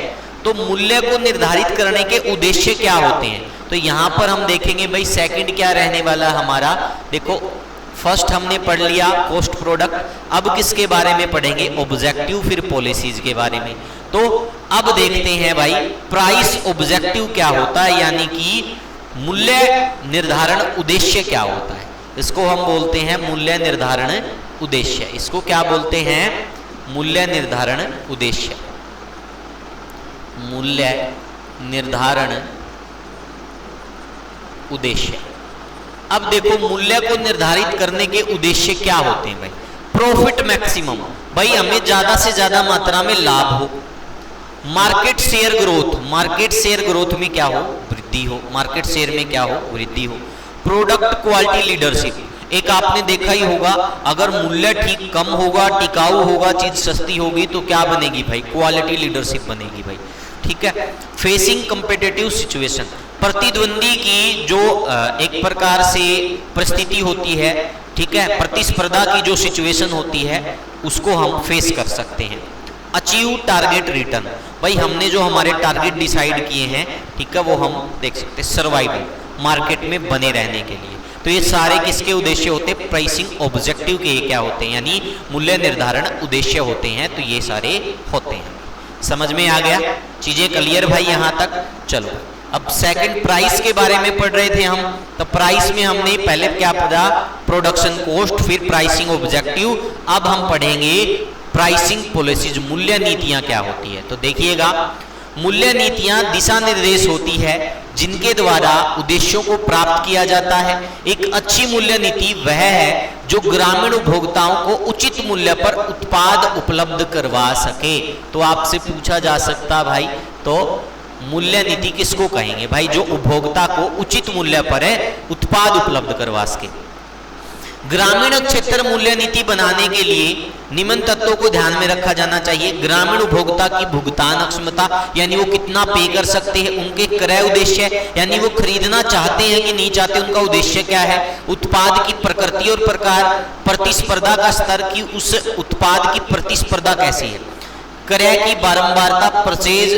तो मूल्य को निर्धारित करने के उद्देश्य क्या होते हैं? तो यहां पर हम देखेंगे भाई सेकंड क्या रहने वाला हमारा। देखो फर्स्ट हमने पढ़ लिया कॉस्ट प्रोडक्ट, अब किसके बारे में पढ़ेंगे? ऑब्जेक्टिव, फिर पॉलिसीज के बारे में। तो अब देखते हैं भाई प्राइस ऑब्जेक्टिव क्या होता है, यानी कि मूल्य निर्धारण उद्देश्य क्या होता है। इसको हम बोलते हैं मूल्य निर्धारण उद्देश्य। इसको क्या बोलते हैं? मूल्य निर्धारण उद्देश्य। मूल्य निर्धारण उद्देश्य। अब देखो मूल्य को निर्धारित करने के उद्देश्य क्या होते हैं भाई? प्रॉफिट मैक्सिमम, भाई हमें ज्यादा से ज्यादा मात्रा में लाभ हो। Market share growth, market share growth में क्या हो? वृद्धि हो। मार्केट शेयर में क्या हो? वृद्धि हो। प्रोडक्ट क्वालिटी लीडरशिप, एक आपने देखा ही होगा, अगर मूल्य ठीक कम होगा, टिकाऊ होगा, चीज सस्ती होगी तो क्या बनेगी भाई? क्वालिटी लीडरशिप बनेगी भाई। ठीक है। फेसिंग कम्पिटिटिव सिचुएशन, प्रतिद्वंदी की जो एक प्रकार से परिस्थिति होती है, ठीक है, प्रतिस्पर्धा की जो सिचुएशन होती है उसको हम फेस कर सकते हैं। अचीव टारगेट रिटर्न, भाई हमने जो हमारे टारगेट डिसाइड किए हैं, ठीक है, वो हम देख सकते हैं। सर्वाइवल, मार्केट में बने रहने के लिए। तो ये सारे किसके उद्देश्य होते हैं? प्राइसिंग ऑब्जेक्टिव के क्या होते हैं, यानी मूल्य निर्धारण उद्देश्य होते हैं। तो ये सारे होते हैं। समझ में आ गया? चीजें क्लियर भाई यहां तक? चलो अब सेकंड प्राइस के बारे में पढ़ रहे थे हम। तो प्राइस में हमने पहले क्या पढ़ा? प्रोडक्शन कॉस्ट, फिर प्राइसिंग ऑब्जेक्टिव। अब हम पढ़ेंगे प्राइसिंग पॉलिसीज, मूल्य नीतियां क्या होती है। तो देखिएगा, मूल्य नीतियां दिशा निर्देश होती है जिनके द्वारा उद्देश्यों को प्राप्त किया जाता है। एक अच्छी मूल्य नीति वह है जो ग्रामीण उपभोक्ताओं को उचित मूल्य पर उत्पाद उपलब्ध करवा सके। तो आपसे पूछा जा सकता भाई, तो मूल्य नीति किसको कहेंगे भाई? जो उपभोक्ता को उचित मूल्य पर उत्पाद उपलब्ध करवा सके। ग्रामीण क्षेत्र मूल्य नीति बनाने के लिए निम्न तत्वों को ध्यान में रखा जाना चाहिए। ग्रामीण उपभोक्ता की भुगतान क्षमता, यानी वो कितना पे कर सकते हैं। उनके क्रय उद्देश्य, यानी वो खरीदना चाहते हैं कि नहीं चाहते, उनका उद्देश्य क्या है। उत्पाद की प्रकृति और प्रकार, प्रतिस्पर्धा का स्तर की उस उत्पाद की प्रतिस्पर्धा कैसी है। क्रय की बारंबारता, परचेज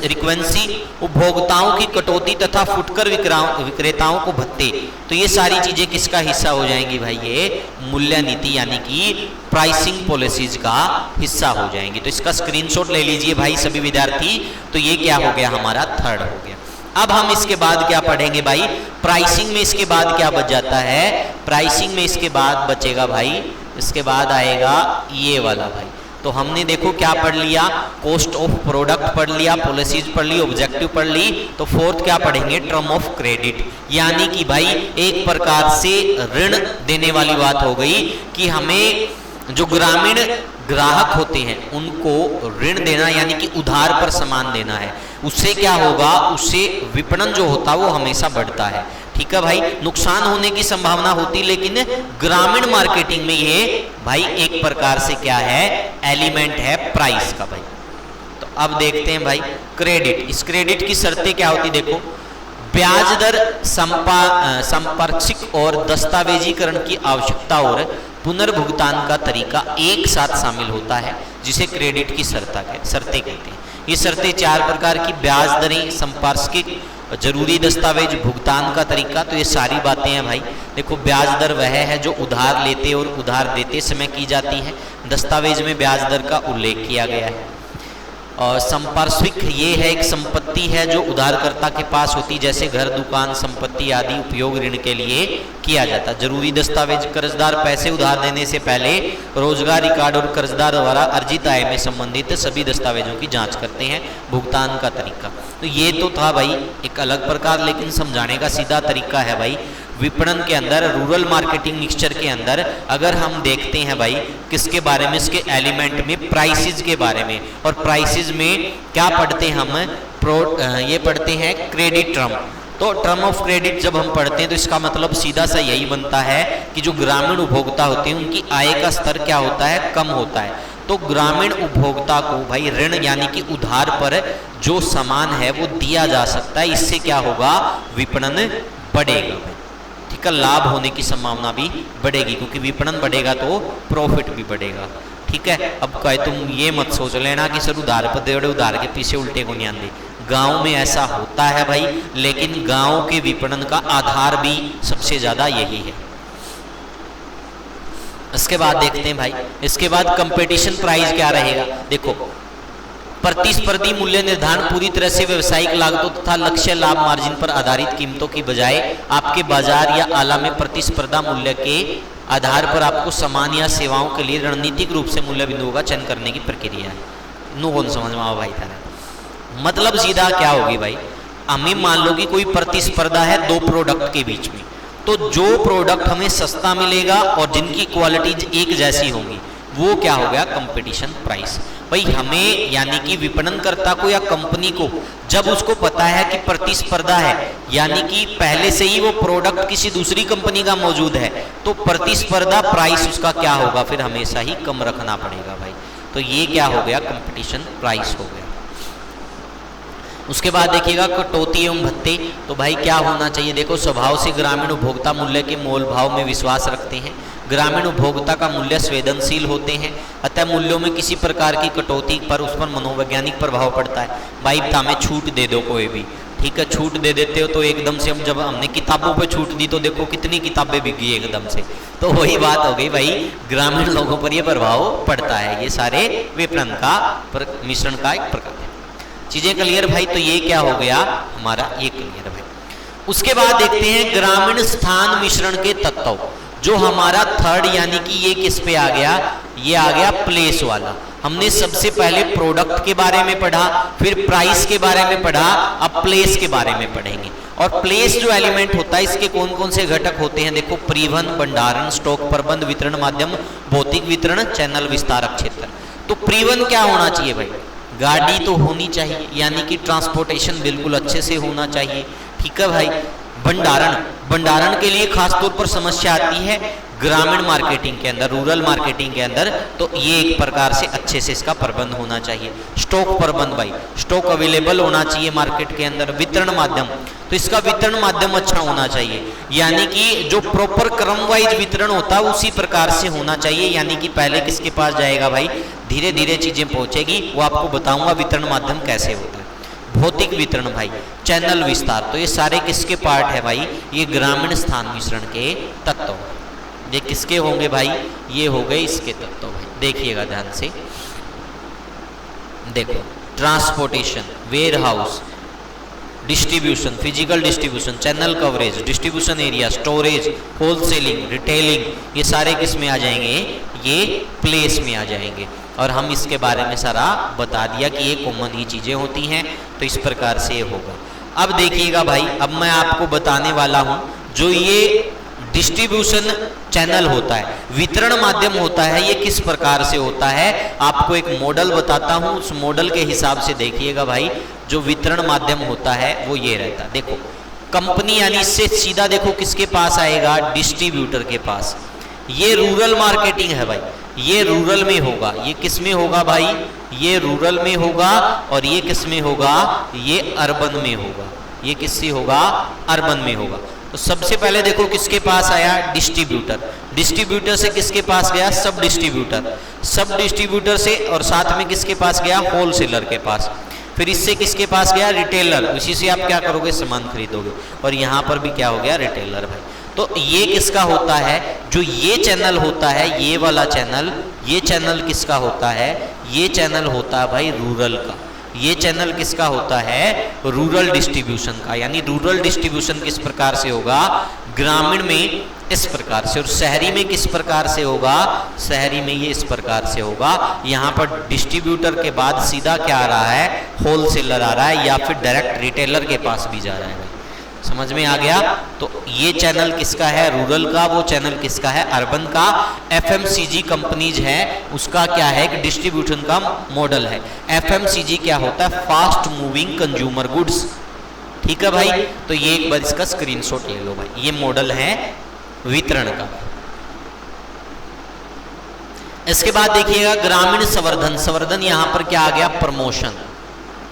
रिक्वेंसी, उपभोक्ताओं की कटौती तथा फुटकर विक्रेताओं को भत्ते। तो ये सारी चीजें किसका हिस्सा हो जाएंगी भाई? ये मूल्य नीति यानी कि प्राइसिंग पॉलिसीज का हिस्सा हो जाएंगी। तो इसका स्क्रीनशॉट ले लीजिए भाई सभी विद्यार्थी। तो ये क्या हो गया? हमारा थर्ड हो गया। अब हम इसके बाद क्या पढ़ेंगे भाई, प्राइसिंग में इसके बाद क्या बच जाता है, प्राइसिंग में इसके बाद बचेगा भाई, इसके बाद आएगा ये वाला भाई। तो हमने देखो क्या पढ़ लिया, कॉस्ट ऑफ प्रोडक्ट पढ़ लिया, पॉलिसीज पढ़ ली, ऑब्जेक्टिव पढ़ ली, तो फोर्थ क्या पढ़ेंगे, टर्म ऑफ क्रेडिट। यानी कि भाई एक प्रकार से ऋण देने वाली बात हो गई कि हमें जो ग्रामीण ग्राहक होते हैं उनको ऋण देना, यानी कि उधार पर सामान देना है। उससे क्या होगा, उससे विपणन जो होता है वो हमेशा बढ़ता है। ठीक है भाई, नुकसान होने की संभावना होती, लेकिन ग्रामीण मार्केटिंग में ये भाई एक प्रकार से क्या है, एलिमेंट है प्राइस का भाई। तो अब देखते हैं भाई क्रेडिट। इस क्रेडिट की शर्तें क्या होती, देखो ब्याज दर, संपार्श्विक और दस्तावेजीकरण की आवश्यकता और पुनर्भुगतान का तरीका एक साथ शामिल होता है, जिसे क्रेडिट की शर्तें कहते हैं। ये शर्तें चार प्रकार की, ब्याज दरें, संपार्श्विक, जरूरी दस्तावेज, भुगतान का तरीका। तो ये सारी बातें हैं भाई। देखो ब्याज दर वह है जो उधार लेते और उधार देते समय की जाती है। दस्तावेज में ब्याज दर का उल्लेख किया गया है। और संपार्श्विक ये है, एक संपत्ति है जो उधारकर्ता के पास होती, जैसे घर, दुकान, संपत्ति आदि उपयोग ऋण के लिए किया जाता। जरूरी दस्तावेज, कर्जदार पैसे उधार देने से पहले रोजगार रिकॉर्ड और कर्जदार द्वारा अर्जित आय में संबंधित सभी दस्तावेजों की जांच करते हैं। भुगतान का तरीका, तो ये तो था भाई एक अलग प्रकार, लेकिन समझाने का सीधा तरीका है भाई। विपणन के अंदर, रूरल मार्केटिंग मिक्सचर के अंदर अगर हम देखते हैं भाई किसके बारे में, इसके एलिमेंट में प्राइसेस के बारे में। और प्राइसेस में क्या पढ़ते हैं हम, ये पढ़ते हैं क्रेडिट टर्म। तो टर्म ऑफ क्रेडिट जब हम पढ़ते हैं तो इसका मतलब सीधा सा यही बनता है कि जो ग्रामीण उपभोक्ता होते हैं उनकी आय का स्तर क्या होता है, कम होता है। तो ग्रामीण उपभोक्ता को भाई ऋण यानी कि उधार पर जो सामान है वो दिया जा सकता है। इससे क्या होगा, विपणन बढ़ेगा, ठीक है, लाभ होने की संभावना भी बढ़ेगी, क्योंकि विपणन बढ़ेगा तो प्रॉफिट भी बढ़ेगा। ठीक है, अब कहे तुम ये मत सोच लेना कि सर उधार पर दे, उधार के पीछे उल्टे को नहीं आंदे। गांव में ऐसा होता है भाई, लेकिन गांव के विपणन का आधार भी सबसे ज्यादा यही है। इसके बाद देखते हैं भाई, इसके बाद कंपटीशन प्राइस क्या रहेगा। देखो प्रतिस्पर्धी मूल्य निर्धारण पूरी तरह से व्यवसायिक लागतों तथा लक्ष्य लाभ मार्जिन पर आधारित कीमतों की बजाय आपके बाजार या आला में प्रतिस्पर्धा मूल्य के आधार पर आपको सामान या सेवाओं के लिए रणनीतिक रूप से मूल्य बिंदुओं का चयन करने की प्रक्रिया है। नो कौन समझ में आओ भाई था, मतलब सीधा क्या होगी भाई, हमें मान लो कि कोई प्रतिस्पर्धा है दो प्रोडक्ट के बीच में, तो जो प्रोडक्ट हमें सस्ता मिलेगा और जिनकी क्वालिटी एक जैसी होंगी वो क्या हो गया, कंपटीशन प्राइस। भाई हमें यानी कि विपणनकर्ता को या कंपनी को जब उसको पता है कि प्रतिस्पर्धा है, यानी कि पहले से ही वो प्रोडक्ट किसी दूसरी कंपनी का मौजूद है, तो प्रतिस्पर्धा प्राइस उसका क्या होगा, फिर हमेशा ही कम रखना पड़ेगा भाई। तो ये क्या हो गया, कंपटीशन प्राइस हो गया। उसके बाद देखिएगा कटौती एवं भत्ते। तो भाई क्या होना चाहिए, देखो स्वभाव से ग्रामीण उपभोक्ता मूल्य के मोल भाव में विश्वास रखते हैं। ग्रामीण उपभोक्ता का मूल्य संवेदनशील होते हैं, अतः मूल्यों में किसी प्रकार की कटौती पर उस पर मनोवैज्ञानिक प्रभाव पड़ता है। भाई हमें छूट दे दो कोई भी, ठीक है, छूट दे देते हो तो एकदम से हम जब हमने किताबों पे छूट दी तो देखो कितनी किताबें बिक गई एकदम से। तो वही बात हो गई भाई, ग्रामीण लोगों पर यह प्रभाव पड़ता है। ये सारे विपणन का मिश्रण का एक प्रकार है। चीजें क्लियर भाई, तो ये क्या हो गया हमारा, ये क्लियर भाई। उसके बाद देखते हैं ग्रामीण स्थान मिश्रण के तत्व, जो हमारा थर्ड यानी कि ये किस पे आ गया, ये आ गया प्लेस वाला। हमने सबसे पहले प्रोडक्ट के बारे में पढ़ा, फिर प्राइस के बारे में पढ़ा, अब प्लेस के बारे में पढ़ेंगे। और प्लेस जो एलिमेंट होता है इसके कौन कौन से घटक होते हैं, देखो परिवहन, भंडारण, स्टॉक प्रबंध, वितरण माध्यम, भौतिक वितरण, चैनल विस्तारक क्षेत्र। तो परिवहन क्या होना चाहिए भाई, गाड़ी तो होनी चाहिए, यानी कि ट्रांसपोर्टेशन बिल्कुल अच्छे से होना चाहिए, ठीक है भाई। भंडारण, भंडारण के लिए खास तौर पर समस्या आती है ग्रामीण मार्केटिंग के अंदर, रूरल मार्केटिंग के अंदर, तो ये एक प्रकार से अच्छे से इसका प्रबंध होना चाहिए। स्टॉक प्रबंध भाई, स्टॉक अवेलेबल होना चाहिए मार्केट के अंदर। वितरण माध्यम, तो इसका वितरण माध्यम अच्छा होना चाहिए, यानी कि जो प्रॉपर क्रम वाइज वितरण होता है उसी प्रकार से होना चाहिए, यानी कि पहले किसके पास जाएगा भाई, धीरे धीरे चीजें पहुंचेगी, वो आपको बताऊंगा वितरण माध्यम कैसे होता है। भौतिक वितरण भाई, चैनल विस्तार, तो ये सारे किसके पार्ट है भाई, ये ग्रामीण स्थान मिश्रण के तत्व। ये किसके होंगे भाई, ये हो गए इसके तत्व भाई। देखिएगा ध्यान से, देखो transportation, warehouse, distribution, physical distribution, channel coverage, distribution area, storage, wholesaling, retailing, ये सारे किस में आ जाएंगे, ये प्लेस में आ जाएंगे। और हम इसके बारे में सारा बता दिया कि ये कॉमन ही चीज़ें होती हैं, तो इस प्रकार से ये होगा। अब देखिएगा भाई, अब मैं आपको बताने वाला हूँ जो ये डिस्ट्रीब्यूशन चैनल होता है, वितरण माध्यम होता है, ये किस प्रकार से होता है। आपको एक मॉडल बताता हूँ, उस मॉडल के हिसाब से देखिएगा भाई। जो वितरण माध्यम होता है वो ये रहता है। देखो कंपनी यानी इससे सीधा देखो किसके पास आएगा, डिस्ट्रीब्यूटर के पास। ये रूरल मार्केटिंग है भाई, ये रूरल में होगा। ये किस में होगा भाई, ये रूरल में होगा। और ये किस में होगा, ये अर्बन में होगा। ये किससे होगा, अर्बन में होगा। तो सबसे पहले देखो किसके पास आया, डिस्ट्रीब्यूटर। डिस्ट्रीब्यूटर से किसके पास गया, सब डिस्ट्रीब्यूटर। सब डिस्ट्रीब्यूटर से और साथ में किसके पास गया, होलसेलर के पास। फिर इससे किसके पास गया, रिटेलर। इसी से आप क्या करोगे, सामान खरीदोगे। और यहाँ पर भी क्या हो गया, रिटेलर भाई। तो ये किसका होता है, जो ये चैनल होता है, ये वाला चैनल, ये चैनल किसका होता है, ये चैनल होता है भाई रूरल का। ये चैनल किसका होता है, रूरल डिस्ट्रीब्यूशन का। यानी रूरल डिस्ट्रीब्यूशन किस प्रकार से होगा, ग्रामीण में इस प्रकार से, और शहरी में किस प्रकार से होगा, शहरी में ये इस प्रकार से होगा। यहाँ पर डिस्ट्रीब्यूटर के बाद सीधा क्या आ रहा है, होलसेलर आ रहा है, या फिर डायरेक्ट रिटेलर के पास भी जा रहा है। समझ में आ गया। तो ये चैनल किसका है, रूरल का। वो चैनल किसका है, अर्बन का। एफएमसीजी कंपनीज है, उसका क्या है, एक डिस्ट्रीब्यूशन का मॉडल है। एफएमसीजी क्या होता है, फास्ट मूविंग कंज्यूमर गुड्स। ठीक है भाई। तो ये एक बार इसका स्क्रीनशॉट ले लो भाई, ये मॉडल है वितरण का। इसके बाद देखिएगा ग्रामीण संवर्धन। संवर्धन यहां पर क्या आ गया, प्रमोशन।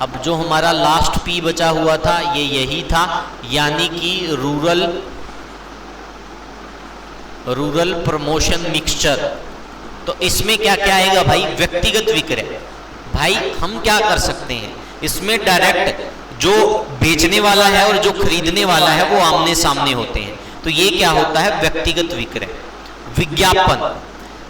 अब जो हमारा लास्ट पी बचा हुआ था ये यही था, यानी कि रूरल प्रमोशन मिक्सचर। तो इसमें क्या क्या आएगा भाई, व्यक्तिगत विक्रय। भाई हम क्या कर सकते हैं, इसमें डायरेक्ट जो बेचने वाला है और जो खरीदने वाला है वो आमने सामने होते हैं। तो ये क्या होता है, व्यक्तिगत विक्रय। विज्ञापन।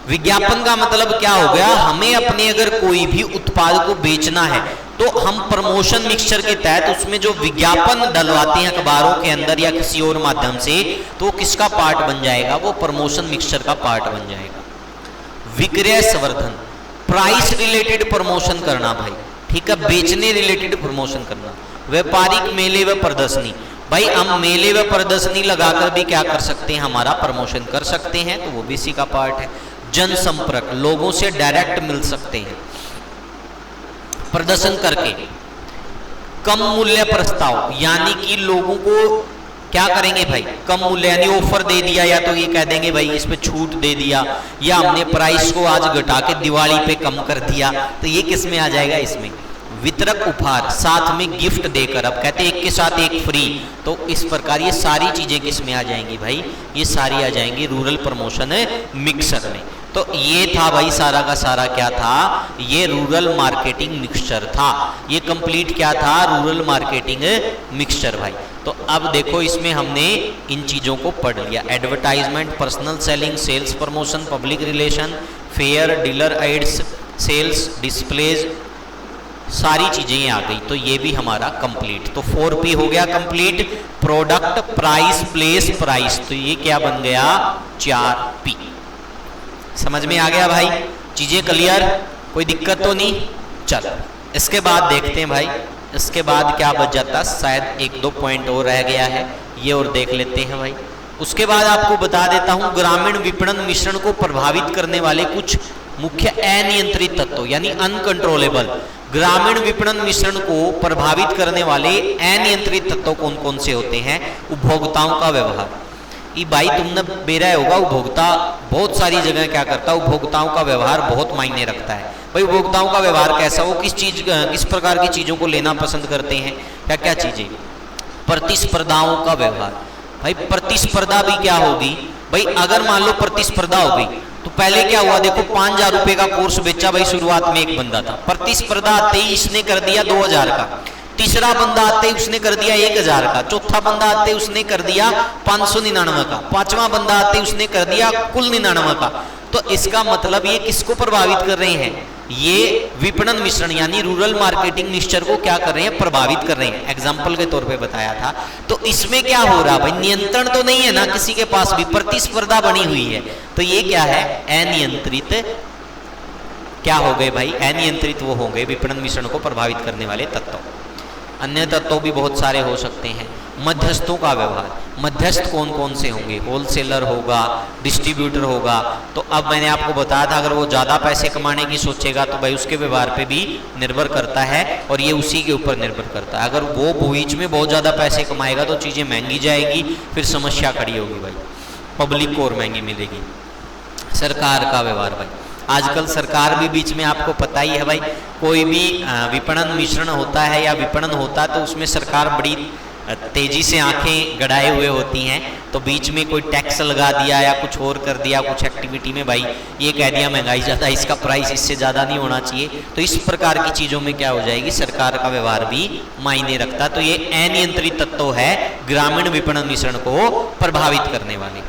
विज्ञापन का मतलब क्या हो गया, हमें अपने अगर कोई भी उत्पाद को बेचना है तो हम प्रमोशन मिक्सचर के तहत उसमें जो विज्ञापन डलवाते हैं अखबारों के अंदर या किसी और माध्यम से, तो वो किसका पार्ट बन जाएगा, वो प्रमोशन मिक्सचर का पार्ट बन जाएगा। विक्रय संवर्धन, प्राइस रिलेटेड प्रमोशन करना भाई। ठीक है, बेचने रिलेटेड प्रमोशन करना। व्यापारिक मेले व प्रदर्शनी। भाई हम मेले व प्रदर्शनी लगाकर भी क्या कर सकते हैं, हमारा प्रमोशन कर सकते हैं, तो वो भी इसी का पार्ट है। जनसंपर्क, लोगों से डायरेक्ट मिल सकते हैं प्रदर्शन करके। कम मूल्य प्रस्ताव, यानी कि लोगों को क्या करेंगे भाई, कम मूल्य यानी ऑफर दे दिया, या तो ये कह देंगे भाई इस पे छूट दे दिया, या हमने प्राइस को आज घटा के दिवाली पे कम कर दिया। तो ये किस में आ जाएगा, इसमें। वितरक उपहार, साथ में गिफ्ट देकर, अब कहते हैं एक के साथ एक फ्री, तो इस प्रकार ये सारी चीजें किस में आ जाएंगी भाई, ये सारी आ जाएंगी रूरल प्रमोशन मिक्सचर में। तो ये था भाई सारा का सारा क्या था, ये रूरल मार्केटिंग मिक्सचर था। ये कंप्लीट क्या था, रूरल मार्केटिंग मिक्सचर भाई। तो अब देखो इसमें हमने इन चीजों को पढ़ लिया, advertisement, personal selling, sales promotion, public relation, fair, dealer aids, sales, displays, सारी चीजें आ गई। तो ये भी हमारा कंप्लीट। तो 4P हो गया complete, product, price, place, price. तो ये क्या बन गया, 4P। समझ में आ गया भाई, चीजें क्लियर, कोई दिक्कत तो नहीं। चल इसके बाद देखते हैं भाई, इसके बाद क्या बच जाता, शायद 1-2 पॉइंट और रह गया है, ये और देख लेते हैं भाई। उसके बाद आपको बता देता हूं ग्रामीण विपणन मिश्रण को प्रभावित करने वाले कुछ मुख्य अनियंत्रित तत्व, यानी अनकंट्रोलेबल। ग्रामीण विपणन मिश्रण को प्रभावित करने वाले अनियंत्रित तत्व कौन कौन से होते हैं। उपभोक्ताओं का व्यवहार। ये भाई तुमने बेरा होगा, उपभोक्ता बहुत सारी जगह क्या करता है, उपभोक्ताओं का व्यवहार बहुत मायने रखता है भाई। उपभोक्ताओं का व्यवहार कैसा, वो किस प्रकार की चीजों को लेना पसंद करते हैं, क्या क्या चीजें। प्रतिस्पर्धाओं का व्यवहार। भाई प्रतिस्पर्धा भी क्या होगी भाई, अगर मान लो प्रतिस्पर्धा हो गई तो पहले क्या हुआ, देखो 5,000 रुपए का कोर्स बेचा भाई, शुरुआत में एक बंदा था, प्रतिस्पर्धा आते ही इसने कर दिया 2,000 का, तीसरा बंदा आते ही उसने कर दिया 1,000 का, चौथा बंदा आते ही उसने कर दिया 599 का, पांचवा बंदा आते ही उसने कर दिया कुल 99 का। तो इसका मतलब ये किसको प्रभावित कर रहे हैं, ये विपणन मिश्रण यानी रूरल मार्केटिंग मिक्सचर को क्या कर रहे हैं, प्रभावित कर रहे हैं। एग्जाम्पल के तौर पे बताया था। तो इसमें क्या हो रहा भाई, नियंत्रण तो नहीं है ना किसी के पास भी, प्रतिस्पर्धा बनी हुई है। तो ये क्या है, अनियंत्रित क्या हो गए भाई, अनियंत्रित वो हो गए विपणन मिश्रण को प्रभावित करने वाले तत्व। अन्य तत्व भी बहुत सारे हो सकते हैं। मध्यस्थों का व्यवहार, मध्यस्थ कौन कौन से होंगे, होलसेलर होगा, डिस्ट्रीब्यूटर होगा। तो अब मैंने आपको बताया था अगर वो ज़्यादा पैसे कमाने की सोचेगा तो भाई उसके व्यवहार पे भी निर्भर करता है और ये उसी के ऊपर निर्भर करता है। अगर वो बीच में बहुत ज़्यादा पैसे कमाएगा तो चीज़ें महंगी जाएगी, फिर समस्या खड़ी होगी भाई, पब्लिक को और महंगी मिलेगी। सरकार का व्यवहार भाई, आजकल सरकार भी बीच में आपको पता ही है भाई, कोई भी विपणन मिश्रण होता है या विपणन होता है तो उसमें सरकार बड़ी तेजी से आंखें गड़ाए हुए होती हैं। तो बीच में कोई टैक्स लगा दिया या कुछ और कर दिया, कुछ एक्टिविटी में भाई ये कह दिया महंगाई ज़्यादा, इसका प्राइस इससे ज़्यादा नहीं होना चाहिए। तो इस प्रकार की चीज़ों में क्या हो जाएगी, सरकार का व्यवहार भी मायने रखता। तो ये अनियंत्रित तत्व है ग्रामीण विपणन मिश्रण को प्रभावित करने वाले।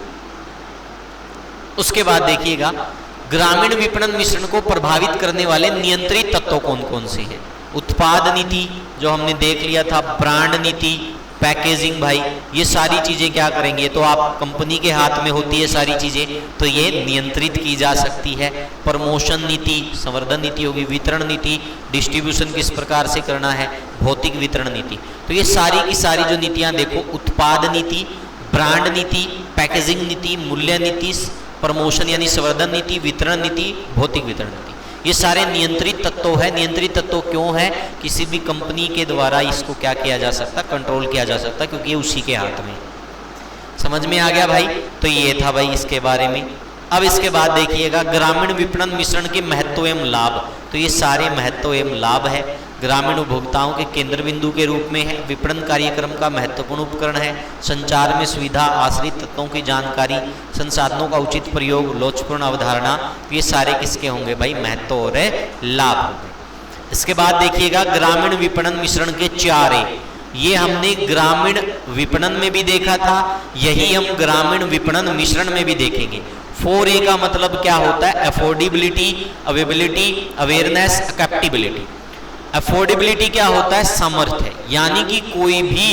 उसके बाद देखिएगा ग्रामीण विपणन मिश्रण को प्रभावित करने वाले नियंत्रित तत्व कौन कौन से हैं। उत्पाद नीति जो हमने देख लिया था, ब्रांड नीति, पैकेजिंग भाई, ये सारी चीजें क्या करेंगे, तो आप कंपनी के हाथ में होती है सारी चीजें, तो ये नियंत्रित की जा सकती है। प्रमोशन नीति, संवर्धन नीति होगी, वितरण नीति, डिस्ट्रीब्यूशन किस प्रकार से करना है, भौतिक वितरण नीति। तो ये सारी की सारी जो नीतियां देखो, उत्पाद नीति, ब्रांड नीति, पैकेजिंग नीति, मूल्य नीति, प्रमोशन यानी संवर्धन नीति, वितरण नीति, भौतिक वितरण नीति, ये सारे नियंत्रित तत्व है। नियंत्रित तत्व क्यों है, किसी भी कंपनी के द्वारा इसको क्या किया जा सकता, कंट्रोल किया जा सकता, क्योंकि ये उसी के हाथ में। समझ में आ गया भाई। तो ये था भाई इसके बारे में। अब इसके बाद देखिएगा ग्रामीण विपणन मिश्रण के महत्व एवं लाभ। तो ये सारे महत्व एवं लाभ है, ग्रामीण उपभोक्ताओं के केंद्र बिंदु के रूप में है, विपणन कार्यक्रम का महत्वपूर्ण उपकरण है, संचार में सुविधा, आश्रित तत्वों की जानकारी, संसाधनों का उचित प्रयोग, लोचपूर्ण अवधारणा। ये सारे किसके होंगे भाई, महत्व और लाभ होंगे। इसके बाद देखिएगा ग्रामीण विपणन मिश्रण के 4A। ये हमने ग्रामीण विपणन में भी देखा था, यही हम ग्रामीण विपणन मिश्रण में भी देखेंगे। 4A का मतलब क्या होता है, affordability, availability, awareness, capability. Affordability क्या होता है, सामर्थ्य, यानी कि कोई भी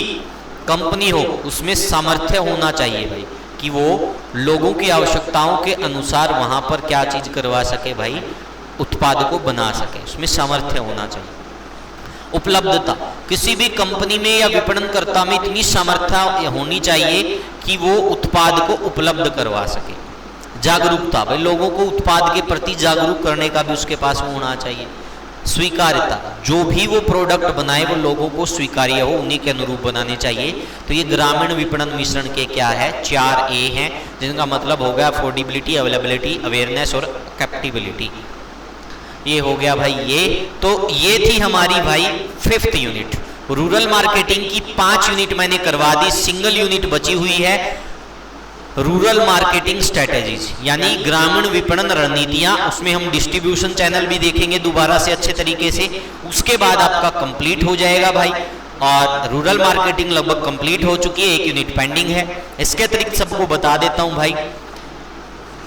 कंपनी हो उसमें सामर्थ्य होना चाहिए भाई, कि वो लोगों की आवश्यकताओं के अनुसार वहां पर क्या चीज करवा सके भाई, उत्पाद को बना सके, उसमें सामर्थ्य होना चाहिए। उपलब्धता, किसी भी कंपनी में या विपणनकर्ता में इतनी सामर्थ्य होनी चाहिए कि वो उत्पाद को उपलब्ध करवा सके। जागरूकता, भाई लोगों को उत्पाद के प्रति जागरूक करने का भी उसके पास होना चाहिए। स्वीकार्यता, जो भी वो प्रोडक्ट बनाए वो लोगों को स्वीकार्य हो, उन्हीं के अनुरूप बनाने चाहिए। तो ये ग्रामीण विपणन मिश्रण के क्या है, 4A हैं, जिनका मतलब हो गया अफोर्डेबिलिटी, अवेलेबिलिटी, अवेयरनेस और कैपेबिलिटी। ये हो गया भाई ये। तो ये थी हमारी भाई 5th यूनिट। रूरल मार्केटिंग की 5 यूनिट मैंने करवा दी, सिंगल यूनिट बची हुई है रूरल मार्केटिंग स्ट्रेटेजीज, यानी ग्रामीण विपणन रणनीतियां। उसमें हम डिस्ट्रीब्यूशन चैनल भी देखेंगे दोबारा से अच्छे तरीके से। उसके बाद आपका कंप्लीट हो जाएगा भाई, और रूरल मार्केटिंग लगभग कंप्लीट हो चुकी है, 1 यूनिट पेंडिंग है। इसके अतिरिक्त सबको बता देता हूं भाई,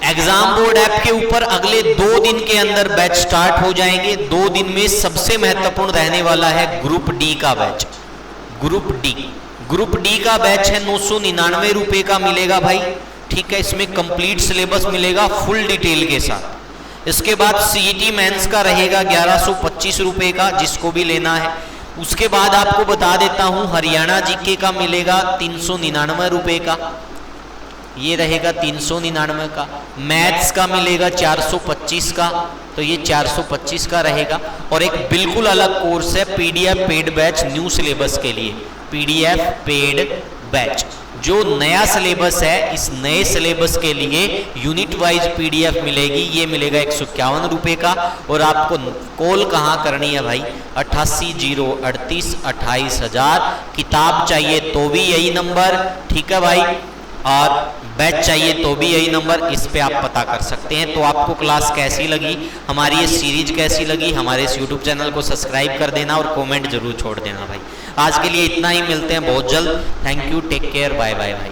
एग्जाम बोर्ड ऐप के ऊपर अगले 2 दिन के अंदर बैच स्टार्ट हो जाएंगे। 2 दिन में सबसे महत्वपूर्ण रहने वाला है ग्रुप डी का बैच। ग्रुप डी का बैच है 999 रुपए का मिलेगा भाई, ठीक है। इसमें कंप्लीट सिलेबस मिलेगा फुल डिटेल के साथ। इसके बाद सीईटी मेंस का रहेगा 1125 रुपए का, जिसको भी लेना है। उसके बाद आपको बता देता हूं हरियाणा जीके का मिलेगा 399 रुपए का, ये रहेगा 399 का। मैथ्स का मिलेगा 425 का, तो ये 425 का रहेगा। और एक बिल्कुल अलग कोर्स है PDF paid batch new syllabus के लिए, पीडीएफ पेड बैच जो नया सिलेबस है। इस नए सिलेबस के लिए यूनिट वाइज पीडीएफ मिलेगी, ये मिलेगा 151 रुपए का। और आपको कॉल कहाँ करनी है भाई, 880838 28000। किताब चाहिए तो भी यही नंबर, ठीक है भाई, और बैच चाहिए तो भी यही नंबर, इस पे आप पता कर सकते हैं। तो आपको क्लास कैसी लगी, हमारी ये सीरीज कैसी लगी, हमारे इस यूट्यूब चैनल को सब्सक्राइब कर देना और कमेंट जरूर छोड़ देना भाई। आज के लिए इतना ही, मिलते हैं बहुत जल्द। Thank you, take care, bye bye भाई।